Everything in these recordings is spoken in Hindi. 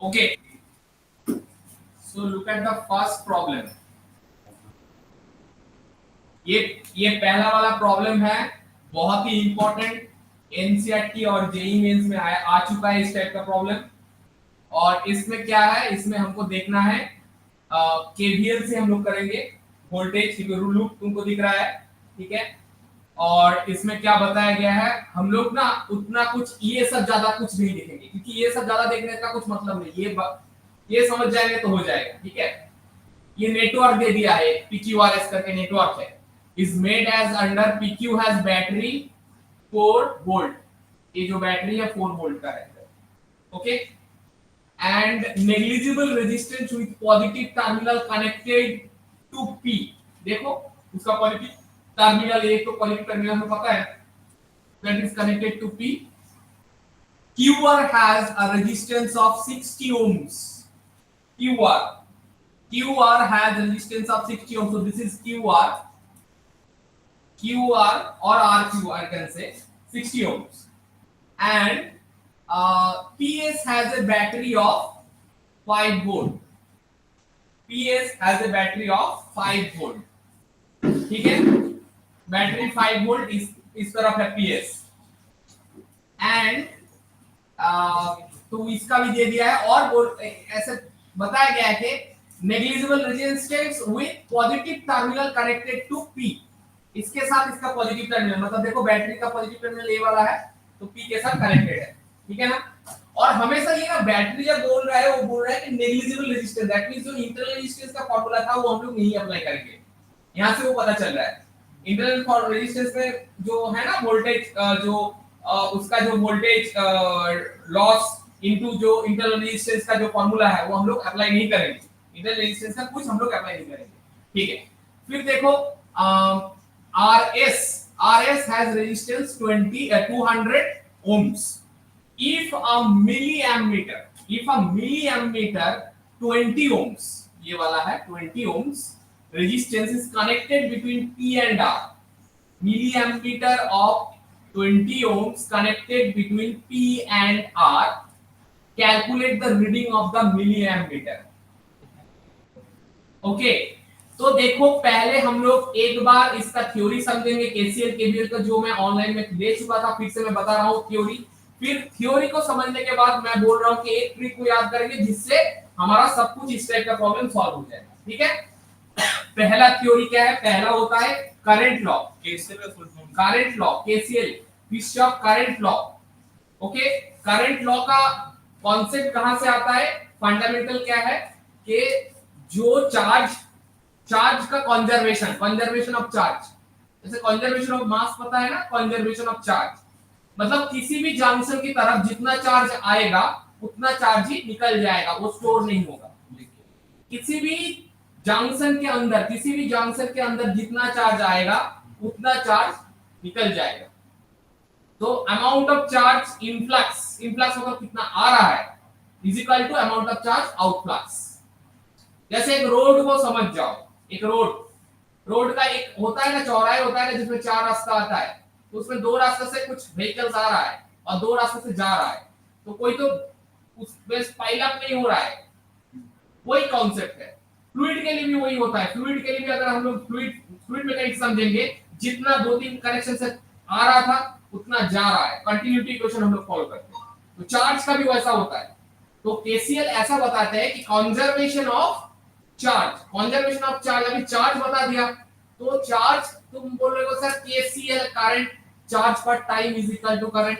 Okay, so look at the first problem. ये पहला वाला प्रॉब्लम है, बहुत ही इंपॉर्टेंट, एनसीईआरटी और जेईई मेंस में आ चुका है इस टाइप का प्रॉब्लम। और इसमें क्या है, इसमें हमको देखना है केवीएल से हम लोग करेंगे वोल्टेज, लूप तुमको दिख रहा है, ठीक है। और इसमें क्या बताया गया है, हम लोग ना उतना कुछ ये सब ज्यादा कुछ नहीं देखेंगे, क्योंकि ये सब ज्यादा देखने का कुछ मतलब नहीं, ये समझ जाएंगे तो हो जाएगा, ठीक है। ये नेटवर्क दे दिया है, PQRS करके नेटवर्क है, is made as under PQ has battery 4 volt, ये जो बैटरी है 4 वोल्ट का है, okay. And negligible resistance with positive terminal connected to P, देखो उसका पॉजिटिव टर्मिनल, एक तो पॉजिटिव टर्मिनल में पता है, that is connected to P. QR has a resistance of 60 ohms. QR has a resistance of 60 ohms. So this is QR or RQ, I can say 60 ohms. And PS has a battery of 5 volt. PS has a battery of 5 volt. ठीक है, बैटरी 5 वोल्ट इस तरफ है PS। एंड तो इसका भी दे दिया है, और ऐसे बताया गया है कि negligible resistance with positive terminal connected to P, इसके साथ इसका पॉजिटिव टर्मिनल, मतलब देखो बैटरी का पॉजिटिव टर्मिनल ये वाला है, तो P के साथ कनेक्टेड है, ठीक है ना। और हमेशा ये ना बैटरी जब बोल रहा है, वो बोल रहा है कि नेग्लिजिबल रेजिस्टेंस, दैट मींस जो इंटरनल रेजिस्टेंस का फार्मूला था वो हम लोग नहीं अप्लाई करेंगे, यहां से वो पता चल रहा है। इंटरनल फॉर रेजिस्टेंस में जो है ना वोल्टेज, जो उसका जो वोल्टेज लॉस इनटू जो इंटरनल रेजिस्टेंस का जो फार्मूला है वो हम लोग अप्लाई नहीं करेंगे, इंटरनल रेजिस्टेंस का कुछ हम लोग अप्लाई नहीं करेंगे, ठीक है। फिर देखो RS has resistance 200 ohms. If a milliammeter 20 ohms, ये वाला है 20 ohms resistance is connected between P and R, milliammeter of 20 ohms connected between P and R, calculate the reading of the milliammeter, okay. तो देखो पहले हम लोग एक बार इसका थ्योरी समझेंगे, केसीएल केवीएल का जो मैं ऑनलाइन में दे चुका था, फिर से मैं बता रहा हूँ थ्योरी। फिर थ्योरी को समझने के बाद मैं बोल रहा हूँ कि एक ट्रिक को याद करेंगे जिससे हमारा सब कुछ इस टाइप का प्रॉब्लम सॉल्व हो जाएगा, ठीक है। पहला थ्योरी क्या है, पहला होता है current law, current law KCL, Kirchhoff current law, okay. Current law का कॉन्सेप्ट कहां से आता है, फंडामेंटल क्या है कि जो चार्ज का कंजर्वेशन ऑफ चार्ज, जैसे कंजर्वेशन ऑफ मास पता है ना, कंजर्वेशन ऑफ चार्ज मतलब किसी भी जंक्शन की तरफ जितना चार्ज आएगा उतना चार्ज ही निकल जाएगा, वो स्टोर नहीं होगा। किसी भी जंक्शन के अंदर जितना चार्ज आएगा उतना चार्ज निकल जाएगा। तो अमाउंट ऑफ चार्ज इनफ्लक्स मतलब कितना आ रहा है is equal to amount of charge outflux. जैसे एक रोड को समझ जाओ, एक रोड का एक होता है ना, चौराहे होता है ना, जिसमें 4 रास्ता आता है, तो उसमें 2 रास्ते से कुछ व्हीकल्स आ रहा है और 2 रास्ते से जा रहा है, तो कोई तो उसमें पाइल अप नहीं हो रहा है, वही कॉन्सेप्ट है। फ्लूइड के लिए भी वही होता है, फ्लूइड के लिए भी अगर हम लोग फ्लूइड मैकेनिक्स समझेंगे, जितना 2-3 कनेक्शन से आ रहा था उतना जा रहा है, कंटिन्यूटी इक्वेशन हम लोग फॉलो करते हैं। तो चार्ज का भी वैसा होता है। तो केसीएल ऐसा बताते हैं कि कंजर्वेशन ऑफ चार्ज, अभी चार्ज बता दिया, तो चार्ज तुम बोल रहे हो sir KCL current charge per time is equal to current,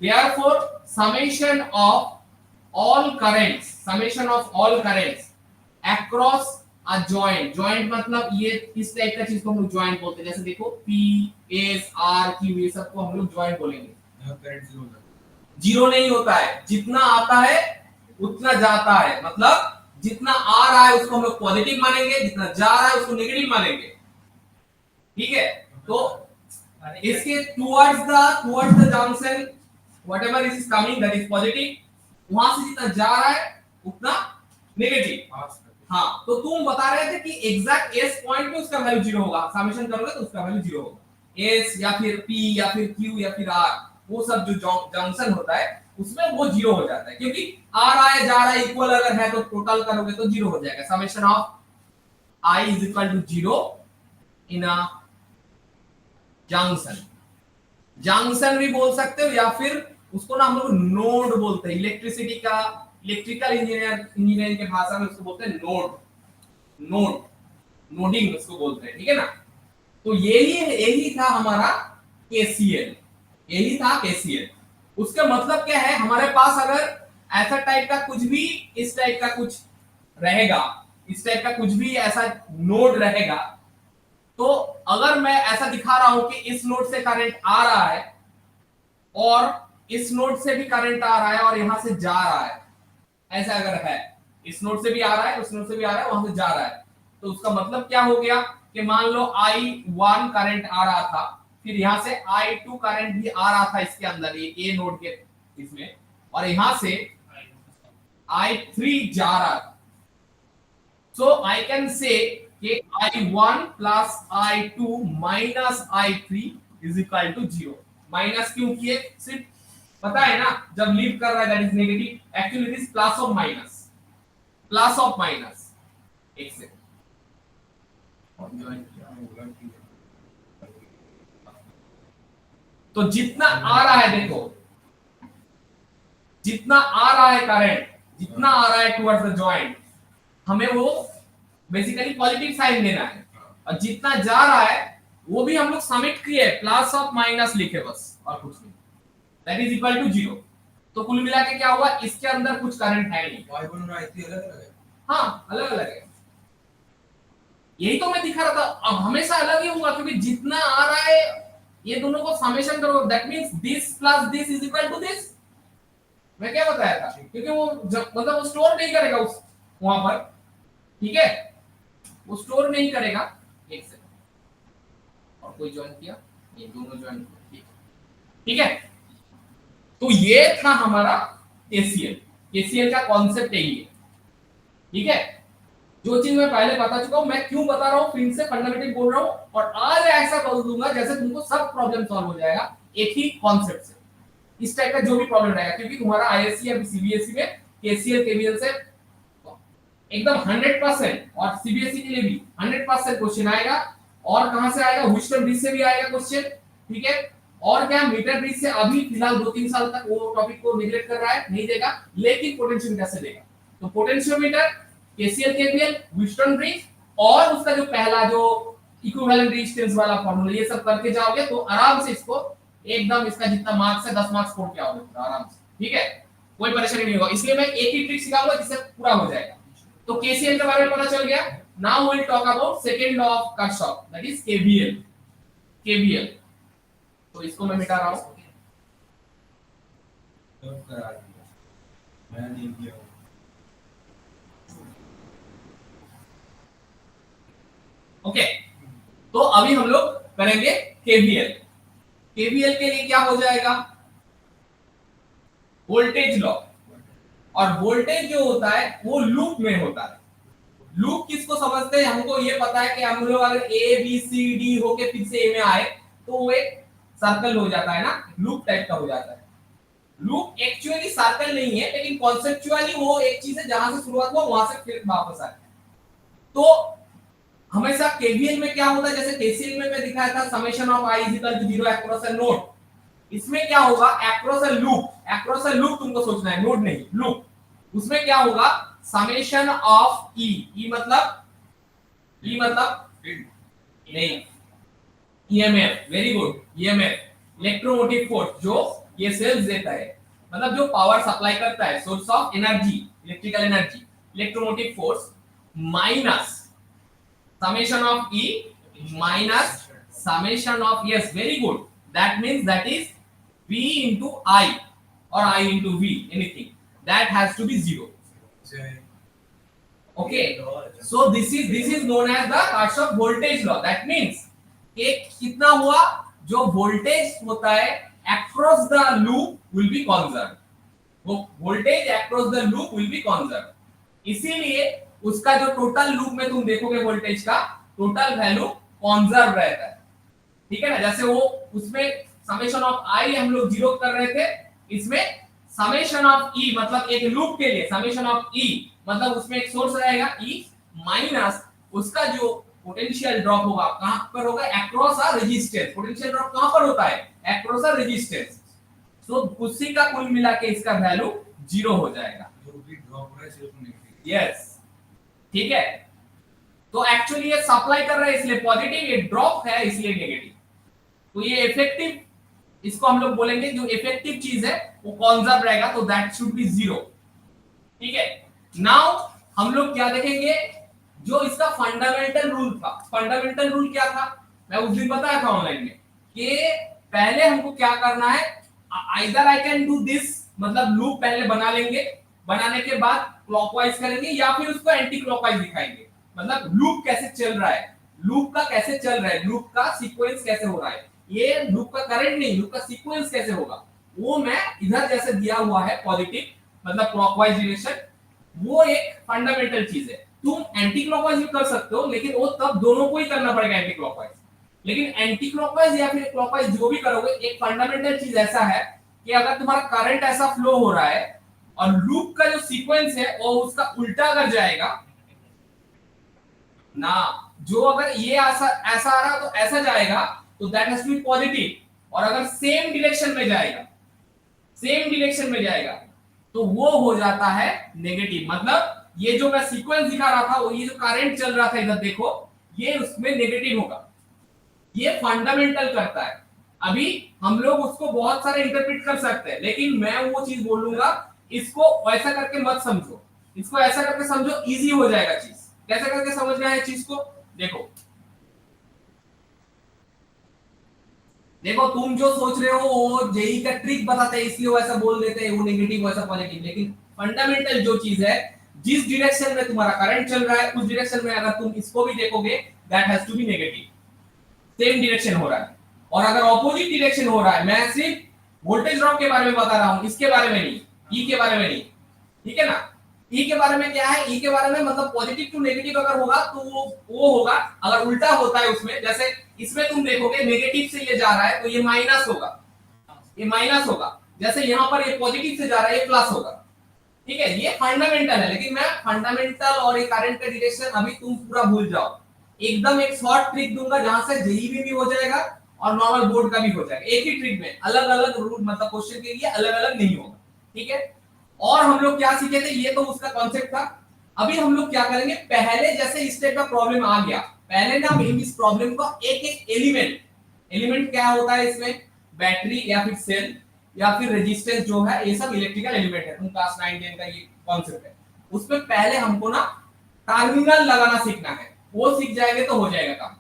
therefore summation of all currents across a joint मतलब ये इस टाइप का चीज को हम लोग जॉइंट बोलते हैं। जैसे देखो P S R Q ये सब को हम लोग जॉइंट बोलेंगे। करंट जीरो नहीं होता है, जितना आता है उतना जाता है, मतलब जितना आ रहा है उसको हम लोग पॉजिटिव मानेंगे, जितना जा रहा है उसको नेगेटिव मानेंगे, ठीक है। तो इसके towards the junction whatever is coming that is positive, वहां से जितना जा रहा है उतना नेगेटिव। हाँ, तो तुम बता रहे थे कि एग्जैक्ट एस पॉइंट पे उसका वैल्यू 0 होगा, समेशन करोगे तो उसका वैल्यू 0 होगा, एस या फिर P या फिर Q या फिर R, वो सब जो जंक्शन होता है उसमें वो जीरो हो जाता है, क्योंकि आ रहा है जा रहा है इक्वल अगर है तो टोटल करोगे तो जीरो हो जाएगा। Summation of I is equal to zero in a junction. Junction भी बोल सकते हो या फिर उसको ना हम लोग नोड बोलते हैं, इलेक्ट्रिसिटी का इलेक्ट्रिकल इंजीनियरिंग के भाषा में उसको बोलते हैं नोड, नोड नोडिंग उसको बोलते हैं, ठीक है ना। तो यही था हमारा केसीएल, यही था केसीएल। उसका मतलब क्या है, हमारे पास अगर ऐसा टाइप का कुछ भी इस टाइप का कुछ रहेगा, इस टाइप का कुछ भी ऐसा नोड रहेगा, तो अगर मैं ऐसा दिखा रहा हूं कि इस नोड से करंट आ रहा है और इस नोड से भी करंट आ रहा है और यहां से जा रहा है, ऐसा अगर है इस नोड से भी आ रहा है उस नोड से भी आ रहा है वहां से जा रहा है, तो उसका मतलब क्या हो गया कि मान लो I1 करंट आ रहा था, फिर यहां से I2 करंट भी आ रहा था इसके अंदर ये नोड के इसमें, और यहां से I3 जा रहा था। सो आई कैन से कि I1 plus I2 minus I3 is equal to 0। Minus क्यों किए, सिर्फ पता है ना जब लीव कर रहा है that is negative, actually it is plus of minus, plus of minus. एक से तो जितना आ रहा है, देखो जितना आ रहा है करंट, जितना आ रहा है टुवर्ड्स द जॉइंट, हमें वो बेसिकली पॉजिटिव साइन देना है, और जितना जा रहा है वो भी हम लोग समिट किए प्लस ऑफ माइनस लिखे बस, और कुछ नहीं, दैट इज इक्वल टू 0। तो कुल मिला के क्या हुआ, इसके अंदर कुछ करंट है नहीं, y1 और i3 अलग-अलग है। हाँ अलग अलग है, यही तो मैं दिखा रहा था। अब हमेशा अलग ही होगा क्योंकि जितना आ रहा है ये दोनों को समेशन करो, that means this plus this is equal to this. मैं क्या बताया था, क्योंकि वो जब मतलब वो स्टोर नहीं करेगा उस वहां पर, ठीक है, वो स्टोर नहीं करेगा। एक सेकंड, और कोई ज्वाइन किया, ये दोनों ज्वाइन किया, ठीक है। तो ये था हमारा केसीएल, केसीएल का कॉन्सेप्ट यही है, ठीक है। जो चीज मैं पहले बता चुका हूं, मैं क्यों बता रहा हूं, फिर से फंडामेंटल बोल रहा हूं, और आज ऐसा कर दूंगा जैसे तुमको सब प्रॉब्लम सॉल्व हो जाएगा एक ही कॉन्सेप्ट से, इस टाइप का जो भी प्रॉब्लम रहेगा, क्योंकि तुम्हारा आईएससी या सीबीएसई में केसीएल केवीएल से एकदम 100%, और सीबीएसई के लिए भी 100% क्वेश्चन आएगा। और कहां से आएगा, व्हिस्टन ब्रिज से भी आएगा क्वेश्चन, ठीक है। और क्या, मीटर ब्रिज से अभी फिलहाल 2-3 साल तक वो टॉपिक को नेगलेक्ट कर रहा है, नहीं देगा, लेकिन पोटेंशियोमीटर से देगा। तो पोटेंशियोमीटर, केसीएल केवीएल, व्हिस्टन ब्रिज, और उसका जो पहला जो इक्विवेलेंट रेजिस्टेंस वाला फार्मूला, ये सब करके जाओगे तो आराम से इसको एकदम इसका जितना मार्क्स है 10 मार्क्स स्कोर किया होगा आराम से, ठीक है, कोई परेशानी नहीं होगा। इसलिए मैं एक ही ट्रिक सिखाऊंगा जिससे पूरा हो जाएगा। तो केसीएल के बारे में पता चल गया। Now we will talk about second law of Kirchhoff, that is KVL, KVL. तो इसको मैं मिटा रहा हूं, तब करा दिया, मैं नहीं किया। ओके। तो अभी हम लोग करेंगे केवीएल। केवीएल के लिए क्या हो जाएगा, वोल्टेज लॉ, और वोल्टेज जो होता है वो लूप में होता है। लूप किसको समझते हैं, हमको ये पता है कि हम लोग अगर ए बी सी डी होके फिर से ए में आए तो वो एक सर्कल हो जाता है ना, लूप टाइप का हो जाता है। लूप एक्चुअली सर्कल नहीं है, लेकिन कॉन्सेप्चुअली वो एक चीज है जहां से शुरुआत हुआ वहां से फिर वापस आता है। तो हमेशा केवीएल में क्या होता है, जैसे केसीएल में मैं दिखाया था summation of I is equal to 0 across a node, इसमें क्या होगा, across a loop, across a loop तुमको सोचना है, नोड नहीं, लूप। उसमें क्या होगा, समेशन ऑफ ई, ई मतलब नहीं, EMF, very good, EMF, electromotive force, जो ये सेल्स देता है, मतलब जो पावर सप्लाई करता है, source of energy, electrical energy, electromotive force, minus summation of E minus summation of, yes, very good, that means that is V into I or I into V, anything that has to be 0. Okay, so this is known as the Kirchhoff voltage law. That means एक कितना हुआ, जो वोल्टेज होता है across the loop will be conserved, वो voltage across the loop will be conserved, इसीलिए उसका जो टोटल लूप में तुम देखोगे वोल्टेज का टोटल वैल्यू कंजर्व रहता है, ठीक है ना। जैसे वो उसमें समेशन ऑफ आई हम लोग 0 कर रहे थे, इसमें समेशन ऑफ ई मतलब एक लूप के लिए समेशन ऑफ ई मतलब उसमें एक सोर्स रहेगा ई माइनस उसका जो पोटेंशियल ड्रॉप होगा कहां पर होगा, across a resistance. Potential drop कहां पर होता है, अक्रॉस अ रेजिस्टेंस। सो उसी का कुल मिला के इसका वैल्यू 0 हो जाएगा। जो भी ड्रॉप हो रहा है सिर्फ नेगेटिव। यस, ठीक है। तो एक्चुअली ये सप्लाई कर रहा है इसलिए पॉजिटिव, ये ड्रॉप है इसलिए नेगेटिव। तो ये इफेक्टिव, इसको हम लोग बोलेंगे जो इफेक्टिव चीज है वो कंजर्व रहेगा, तो दैट शुड बी 0। ठीक है, नाउ हम लोग क्या देखेंगे, जो इसका फंडामेंटल रूल था। फंडामेंटल रूल क्या था, मैं उस दिन बताया था ऑनलाइन में कि पहले हमको क्या करना है, either I can do this मतलब लूप पहले बना लेंगे, बनाने के बाद क्लॉकवाइज करेंगे या फिर उसको एंटी क्लॉकवाइज दिखाएंगे। मतलब लूप कैसे चल रहा है, लूप का कैसे चल रहा है, लूप का सीक्वेंस कैसे हो रहा है, ये लूप का करंट नहीं, लूप का सीक्वेंस कैसे होगा वो मैं इधर जैसे दिया हुआ है पॉजिटिव मतलब क्लॉकवाइज डायरेक्शन, वो एक फंडामेंटल चीज है। तुम एंटी क्लॉकवाइज भी कर सकते हो लेकिन वो तब दोनों को ही करना पड़ेगा एंटी क्लॉकवाइज, लेकिन एंटी क्लॉकवाइज या फिर क्लॉकवाइज जो भी करोगे, एक फंडामेंटल चीज ऐसा है कि अगर तुम्हारा करंट ऐसा फ्लो हो रहा है और लूप का जो सीक्वेंस है वो उसका उल्टा अगर जाएगा ना, जो अगर ये ऐसा ऐसा आ रहा तो ऐसा जाएगा तो that has to be positive, और अगर सेम डायरेक्शन में जाएगा, सेम डायरेक्शन में जाएगा तो वो हो जाता है नेगेटिव। मतलब ये जो मैं सीक्वेंस दिखा रहा था, वो ये जो करंट चल रहा था इधर देखो, ये उसमें नेगेटिव होगा, ये फंडामेंटल करता है। अभी हम लोग उसको बहुत सारे इंटरप्रेट कर सकते हैं, लेकिन मैं वो चीज बोलूंगा इसको ऐसा करके मत समझो, इसको ऐसा करके समझो, इजी हो जाएगा चीज। कैसे करके समझना है चीज को, देखो देखो तुम जो सोच रहे हो वो जेई का ट्रिक बताते हैं इसलिए वो ऐसा बोल देते हैं, वो नेगेटिव वैसा पॉजिटिव, लेकिन फंडामेंटल जो चीज है, जिस डायरेक्शन में तुम्हारा करंट चल रहा है उस डायरेक्शन में अगर तुम इसको भी देखोगे that has to be negative, same direction हो रहा है। और अगर ऑपोजिट डायरेक्शन हो रहा है, मैं सिर्फ वोल्टेज ड्रॉप के बारे में बता रहा हूं, इसके बारे में नहीं, ई के बारे में नहीं, ठीक है ना। ई के बारे में क्या है, ई के बारे में मतलब पॉजिटिव टू नेगेटिव अगर होगा तो वो होगा, अगर उल्टा होता है उसमें, जैसे इसमें तुम देखोगे नेगेटिव से ये जा रहा है तो ये माइनस होगा, ये माइनस होगा, जैसे यहां पर ये पॉजिटिव से जा रहा है ये प्लस होगा। ठीक है, ये फंडामेंटल है, लेकिन मैं फंडामेंटल और ये करंट का डायरेक्शन अभी तुम पूरा भूल जाओ, एकदम एक शॉर्ट ट्रिक दूंगा जहां से जेईबी भी हो जाएगा और नॉर्मल बोर्ड का भी हो जाएगा, एक ही ट्रिक में, अलग अलग रूल मतलब क्वेश्चन के लिए अलग अलग नहीं होगा। ठीक है, और हम लोग क्या सीखे थे, ये तो उसका कॉन्सेप्ट था। अभी हम लोग क्या करेंगे, पहले जैसे इस टाइप का प्रॉब्लम आ गया, पहले ना हम इस प्रॉब्लम का एक एक एलिमेंट, एलिमेंट क्या होता है इसमें, बैटरी या फिर सेल या फिर रेजिस्टेंस जो है, ये सब इलेक्ट्रिकल एलिमेंट है, तुम क्लास 9 10 का ये कॉन्सेप्ट है। उसमें पहले हमको ना टर्मिनल लगाना सीखना है, वो सीख जाएंगे तो हो जाएगा काम।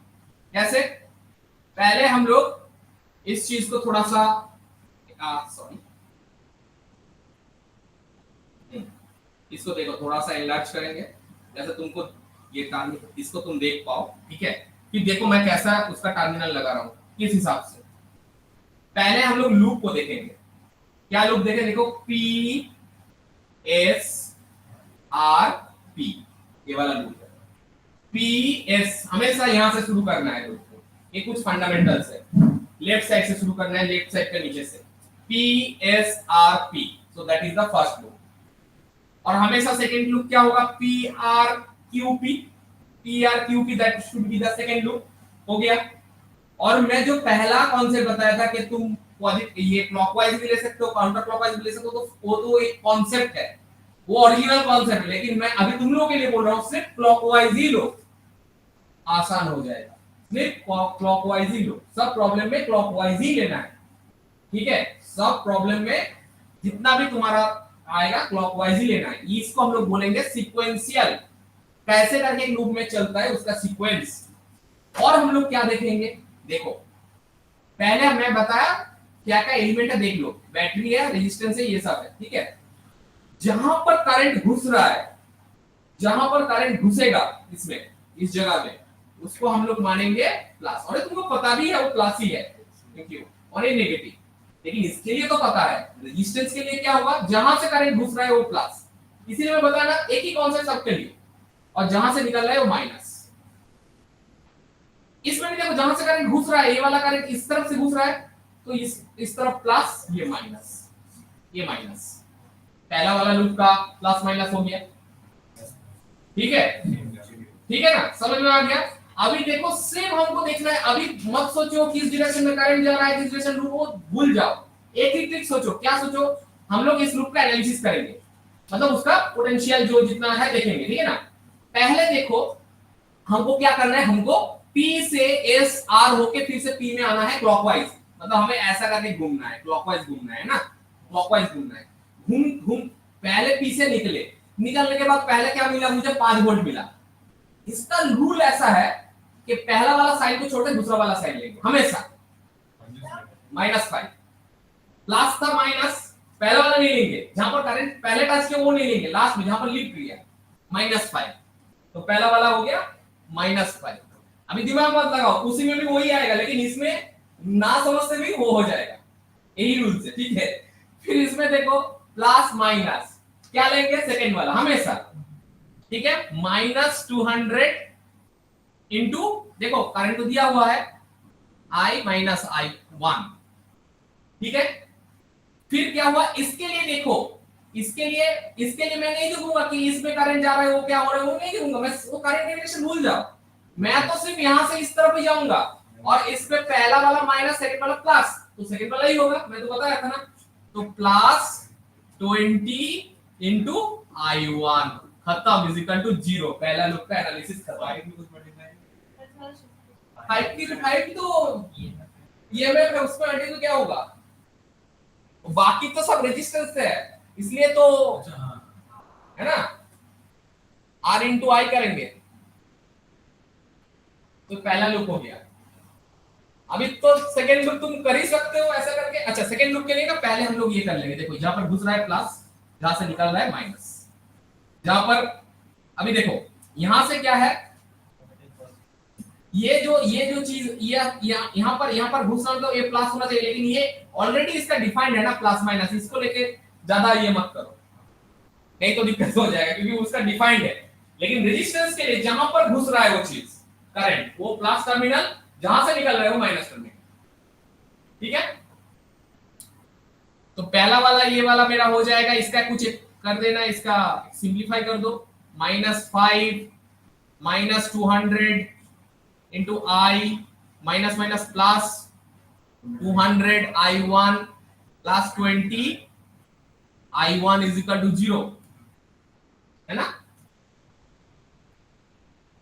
कैसे, पहले हम लोग इस चीज को थोड़ा सा सॉरी इसको देखो थोड़ा सा एनलार्ज करेंगे, जैसे तुमको ये टर्मिनल इसको तुम देख पाओ। ठीक है, कि देखो मैं कैसा उसका टर्मिनल लगा रहा हूं, किस हिसाब से। पहले हम लोग लूप को देखेंगे, क्या लूप देखें, देखो पी एस आर पी, ये वाला लूप है। पी एस हमेशा यहां से शुरू करना है लूप को, ये कुछ फंडामेंटल्स है, लेफ्ट साइड से शुरू करना है, लेफ्ट साइड के नीचे से, P S R P, so that is the first loop. और हमेशा सेकंड लूप क्या होगा, P R Q P, P R Q P, that should be the second loop, हो गया। और मैं जो पहला कॉन्सेप्ट बताया था कि तुम पॉजिटिव ये क्लॉकवाइज भी ले सकते हो, काउंटर क्लॉकवाइज भी ले सकते हो, तो वो तो एक कॉन्सेप्ट है, वो ओरिजिनल कॉन्सेप्ट है, लेकिन मैं अभी तुम लोगों के लिए बोल रहा हूं सिर्फ क्लॉकवाइज ही लो, आसान हो जाएगा, सिर्फ क्लॉकवाइज ही लो, सब प्रॉब्लम में क्लॉकवाइज ही लेना है। ठीक है, सब प्रॉब्लम में जितना भी तुम्हारा आएगा क्लॉकवाइज ही लेना है, इसको हम लोग बोलेंगे सीक्वेंशियल, कैसे करके एक लूप में चलता है उसका सीक्वेंस। और हम लोग क्या देखेंगे, देखो पहले मैं बताया क्या क्या एलिमेंट है, देख लो, बैटरी है, रेजिस्टेंस है, ये सब है। ठीक है, जहां पर करंट घुस रहा है, जहां पर करंट घुसेगा इसमें, इस जगह में, उसको हम लोग मानेंगे प्लस, और तुमको पता भी है वो प्लस ही है, क्यों, और ये नेगेटिव, लेकिन इसके लिए तो पता है रेजिस्टेंस के लिए क्या होगा, जहां से करंट घुस रहा है वो प्लस, इसीलिए मैं बताया ना एक ही कॉन्सेप्ट सबके लिए, और जहां से निकल रहा है वो माइनस। इसमें भी देखो जहां से करंट घुस रहा है, ये वाला करंट इस तरफ से घुस रहा है, तो इस तरफ प्लस, ये माइनस, ये माइनस, पहला वाला लूप का प्लस माइनस हो गया। ठीक है, ठीक है ना, समझ में आ गया। अभी देखो सेम हमको देखना है, अभी मत सोचो किस डायरेक्शन में करंट जा रहा है, किस डायरेक्शन लूप, वो भूल जाओ। एक ही ट्रिक सोचो, क्या सोचो, हम लोग इस लूप का एनालिसिस करेंगे, मतलब उसका पोटेंशियल जो जितना है देखेंगे, ठीक है ना। पहले देखो हमको क्या करना है, हमको P से S R होके फिर से P में आना है क्लॉकवाइज, मतलब हमें ऐसा करके घूमना है, क्लॉकवाइज घूमना है ना, क्लॉकवाइज घूमना है। घूम घूम पहले P से निकलने के बाद पहले क्या मिला मुझे, 5 वोल्ट मिला। इसका रूल ऐसा है कि पहला वाला साइन को छोड़ के दूसरा वाला साइन लेंगे हमेशा, -5 प्लस था माइनस, पहला वाला नहीं लेंगे, जहां पर करंट पहले टच किया वो नहीं लेंगे, लास्ट में जहां पर लीड किया -5, तो पहला वाला हो गया -5। अभी दिमाग मत लगाओ, उसी में भी वही आएगा, लेकिन इसमें ना समझ से भी वो हो जाएगा, यही रूल से, ठीक है। फिर इसमें देखो प्लस माइनस क्या लेंगे, सेकंड वाला हमेशा, ठीक है, -200 इंटू, देखो करंट तो दिया हुआ है I माइनस I1, ठीक है। फिर क्या हुआ, इसके लिए देखो, इसके लिए मैं नहीं देखूंगा कि इसमें करंट जा रहा है वो क्या हो रहा है, वो नहीं देखूंगा मैं, वो करंट डायरेक्शन भूल जाओ, मैं तो सिर्फ यहां से इस तरफ ही जाऊंगा, और इस पे पहला वाला माइनस, सेकंड वाला प्लस, तो सेकंड वाला ही होगा, मैं तो बताया था ना। तो +20 इंटू I1 खत्म, इज इक्वल टू 0। पहला लूप का एनालिसिस खत्म। 5 की तो ये में उसमें हटे तो क्या होगा, बाकी तो सब रेजिस्टेंस है, इसलिए तो है ना, R इंटू आई करेंगे, तो पहला लूप हो गया। अभी तो सेकेंड लूप तुम कर ही सकते हो ऐसा करके। अच्छा, सेकेंड लूप के लिए ना पहले हम लोग ये कर लेंगे, देखो जहां पर घुस रहा है प्लस, जहां से निकल रहा है माइनस, जहां पर अभी देखो यहां से क्या है, ये जो चीज यहाँ पर घुसना तो ये प्लस होना चाहिए, लेकिन ये ऑलरेडी इसका डिफाइंड है ना प्लस माइनस, इसको लेके ज्यादा ये मत करो, नहीं तो दिक्कत हो जाएगा, क्योंकि उसका डिफाइंड है। लेकिन रेजिस्टेंस के लिए जहां पर घुस रहा है वो चीज करंट, वो प्लस टर्मिनल, जहां से निकल रहा है वो माइनस टर्मिनल, ठीक है। तो पहला वाला ये वाला मेरा हो जाएगा, इसका कुछ कर देना, इसका सिंपलीफाई कर दो, -5 -200 into I minus minus plus 200 I1 plus 20 I1 is equal to 0, है ना,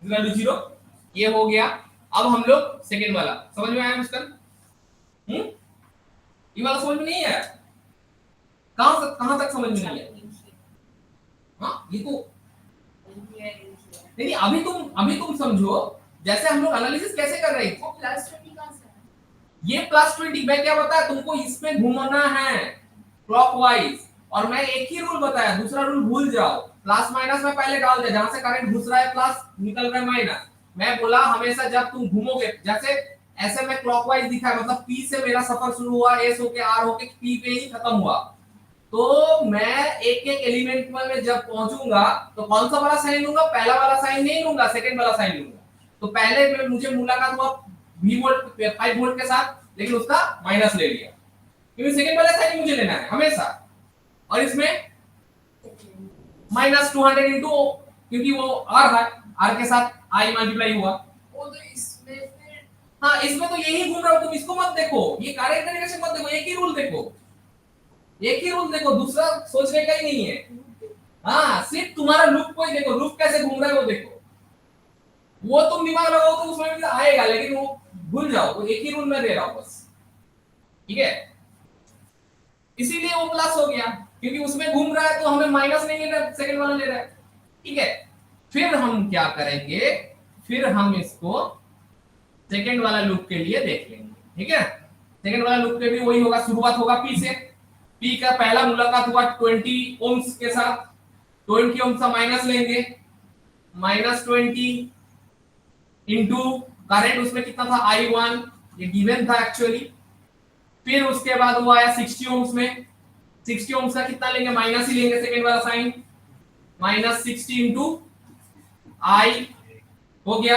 इक्वल टू 0, ये हो गया। अब हम लोग सेकेंड वाला, समझ में आया मुस्कान? ये वाला समझ में नहीं है, कहां तक समझ में नहीं है? हाँ, ये तो नहीं, अभी तुम समझो, जैसे हम लोग एनालिसिस कैसे कर रहे हैं, +20 कहां से है? ये +20 मैं क्या बताया तुमको, इसमें घूमना है क्लॉकवाइज, और मैं एक ही रूल बताया, दूसरा रूल भूल जाओ। प्लस माइनस में पहले डाल दे, जहां से करंट घुस रहा है प्लस, निकल रहा है माइनस। मैं बोला हमेशा जब तुम घूमोगे, जैसे ऐसे में क्लॉकवाइज दिखा है, मतलब P से मेरा सफर शुरू हुआ, S होके R होके P पे ही खत्म हुआ, तो मैं एक एक एलिमेंट में जब पहुंचूंगा तो कौन सा वाला साइन लूंगा, पहला वाला साइन नहीं लूंगा, सेकंड वाला साइन लूंगा। तो पहले में मुझे मुलाकात हुआ V वोल्ट 5 वोल्ट के साथ, लेकिन उसका माइनस ले लिया, क्योंकि सेकंड वाला साइन मुझे लेना है हमेशा। और इसमें -200 इंटू, क्योंकि वो R है, R के साथ I मल्टीप्लाई हुआ, वो तो इसमें फिर हाँ इसमें तो यही घूम रहा हूं, तुम इसको मत देखो, ये करेक्ट डायरेक्शन मत देखो, एक ही रूल देखो, एक ही रूल देखो, दूसरा सोचने का ही नहीं है। हाँ, सिर्फ तुम्हारा लूप को ही देखो, लूप कैसे घूम रहा है वो देखो, वो तुम दिमाग लगाओ तो उसमें भी आएगा, लेकिन वो भूल जाओ, वो एक ही रूल में दे रहा हूं बस, ठीक है। इसीलिए वो प्लस हो गया, क्योंकि उसमें घूम रहा है तो हमें माइनस नहीं ले रहा, सेकंड वाला ले रहा है, ठीक है। फिर हम क्या करेंगे, फिर हम इसको सेकंड वाला लूप के लिए देख लेंगे, ठीक है। सेकंड वाला लूप के भी वही होगा, शुरुआत होगा P से, P का पहला मुलाकात हुआ 20 ओम्स के साथ, 20 ओम्स का माइनस लेंगे, -20 इंटू करंट उसमें कितना था I1, ये गिवन था एक्चुअली। फिर उसके बाद वो आया 60 ओम्स में, 60 ओम्स का कितना लेंगे, माइनस ही लेंगे, सेकंड वाला साइन, -60 इंटू I हो गया।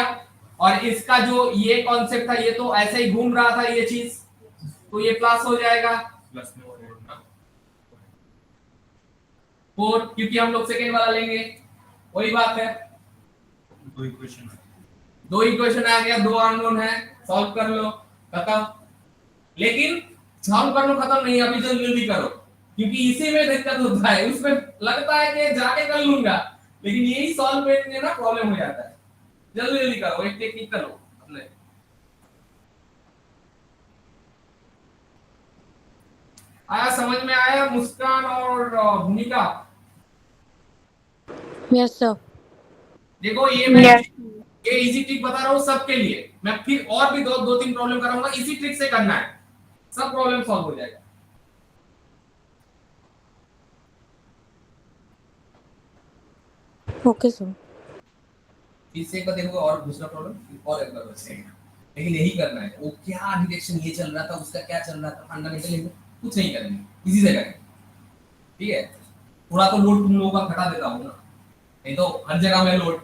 और इसका जो ये कॉन्सेप्ट था, ये तो ऐसे ही घूम रहा था ये चीज, तो ये प्लस हो जाएगा प्लस में 4 ना 4, क्योंकि हम लोग सेकेंड वाला लेंगे, वही बात है। दो इक्वेशन है। दो इक्वेशन आ गया, दो अननोन है, सॉल्व कर लो, खत्म। लेकिन सॉल्व कर लो खत्म नहीं, अभी जल्दी जल्दी करो, क्योंकि इसी में दिक्कत होता है। उसमें लगता है कि जाके कर लूंगा, लेकिन यही सॉल्व करने में ना प्रॉब्लम हो जाता है। जल्दी जल्दी करो, एक टेक्निक करो अपने। आया समझ में आया मुस्कान और भूमिका? Yes sir. देखो ये मैं ये इजी ट्रिक बता रहा हूँ सबके लिए। मैं फिर और भी दो तीन प्रॉब्लम कराऊंगा, इसी ट्रिक से करना है, सब प्रॉब्लम सॉल्व हो जाएगा। Okay sir. इससे एक बार देखोगे और दूसरा प्रॉब्लम और एक बार बचेगा, लेकिन यही करना है। वो क्या डिरेक्शन ये चल रहा था, उसका क्या चल रहा था, फंडामेंटल कुछ नहीं करेंगे, इसी से करेंगे, ठीक है। थोड़ा तो लोड तुम लोगों का घटा देता हूँ ना, नहीं तो हर जगह में लोड,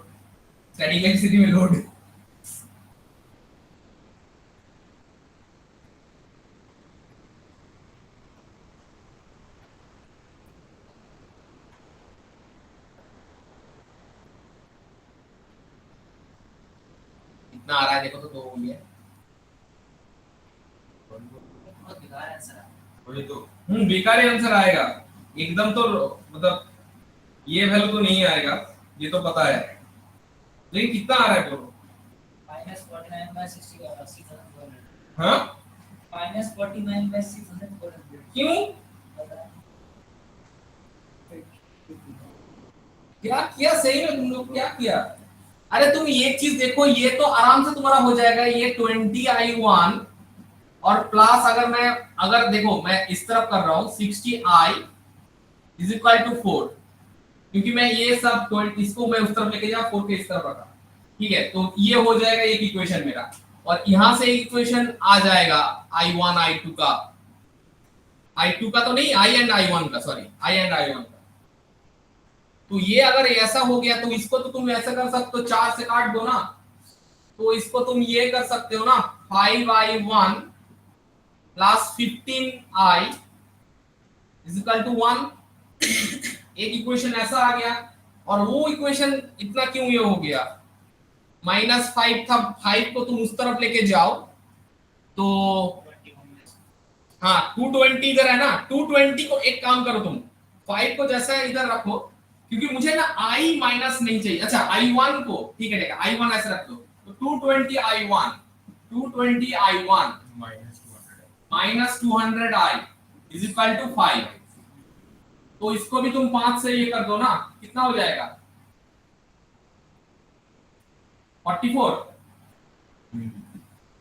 स्टैटिक इलेक्ट्रिसिटी में लोड। इतना आ रहा है देखो, तो दो हो गया। बहुत बेकार आंसर है। वही तो बेकार ही आंसर आएगा एकदम, तो मतलब ये वैल्यू तो नहीं आएगा, ये तो पता है, लेकिन कितना आ रहा है बोलो? -49/60 हाँ -49/600 क्यों, क्या किया सही में तुम लोग, क्या किया? अरे तुम एक चीज देखो, ये तो आराम से तुम्हारा हो जाएगा, ये 20I1 और प्लस अगर देखो मैं इस तरफ कर रहा हूं 60I इज इक्वल टू 4, क्योंकि मैं ये सब इसको मैं उस तरफ लेके जा 4 के इस तरफ रखा, ठीक है। तो ये हो जाएगा एक इक्वेशन मेरा, और यहां से इक्वेशन आ जाएगा I1 I2 का, I2 का तो नहीं, I एंड I1 का, सॉरी I एंड I1 का। तो ये अगर ऐसा हो गया तो इसको तो तुम ऐसा कर सकते हो, 4 से काट दो ना, तो इसको तुम ये कर सकते हो ना, 5I1 plus 15I is equal to 1। एक इक्वेशन ऐसा आ गया, और वो इक्वेशन इतना क्यों ये हो गया, -5 था, 5 को तुम उस तरफ लेके जाओ तो हाँ 220 इधर है ना, 220 को एक काम करो तुम 5 को जैसा है इधर रखो, क्योंकि मुझे ना I माइनस नहीं चाहिए। अच्छा I1 को ठीक है, I1 ऐसे रख दो, तो 220I1 -200I is equal to 5। तो इसको भी तुम 5 से ये कर दो ना, कितना हो जाएगा 44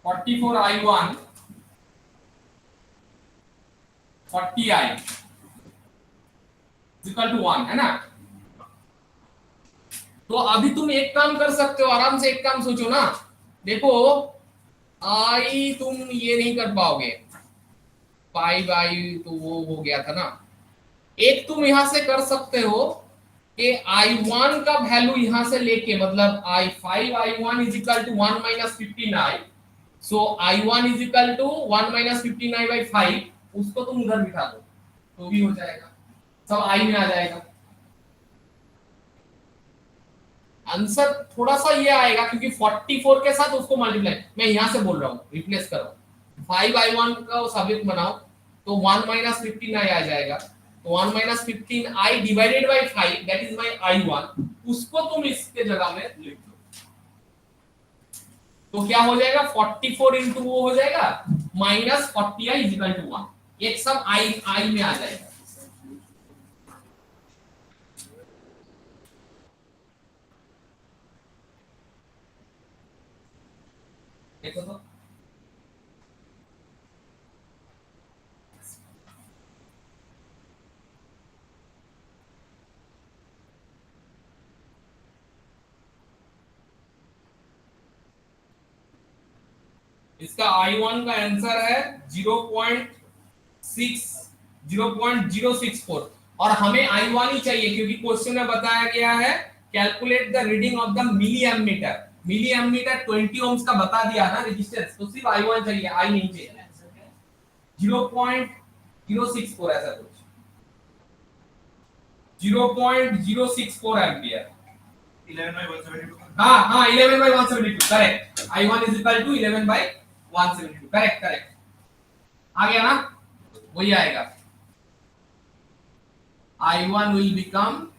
44I1 40I इक्वल टू 1 है ना। तो अभी तुम एक काम कर सकते हो, आराम से एक काम सोचो ना, देखो आई तुम ये नहीं कर पाओगे, 5I तो वो हो गया था ना। एक तुम यहां से कर सकते हो कि I1 का वैल्यू यहां से लेके, मतलब I5I1 is equal to 1 minus 15I, so I1 is equal to 1 minus 15I by 5, उसको तुम उधर बिठा दो तो भी हो जाएगा, सब I में आ जाएगा। आंसर थोड़ा सा ये आएगा, क्योंकि 44 के साथ उसको मल्टीप्लाई, मैं यहां से बोल रहा हूं रिप्लेस करो, 5I1 का सब्जेक्ट बनाओ तो 1 माइनस 15I आ जाएगा, तो 1 minus 15I divided by 5 that is my I1, उसको तुम इसके जगह में लिख दो, तो क्या हो जाएगा 44 इंटू वो हो जाएगा minus 40I is equal to 1, एक सब I में आ जाएगा। देखो तो इसका I1 का आंसर है 0.064, और हमें I1 ही चाहिए, क्योंकि क्वेश्चन में बताया गया है calculate the reading of the milliammeter. Milliammeter 20 ohms का बता दिया ना रेजिस्टेंस, तो सिर्फ I1 चाहिए, I नहीं चाहिए। 0.064 ऐसा कुछ, 0.064 एम्पियर। 11/172 हाँ हाँ 11/172 correct. I1 is equal to 11/172 correct correct. आ गया ना, वही आएगा। I1 will become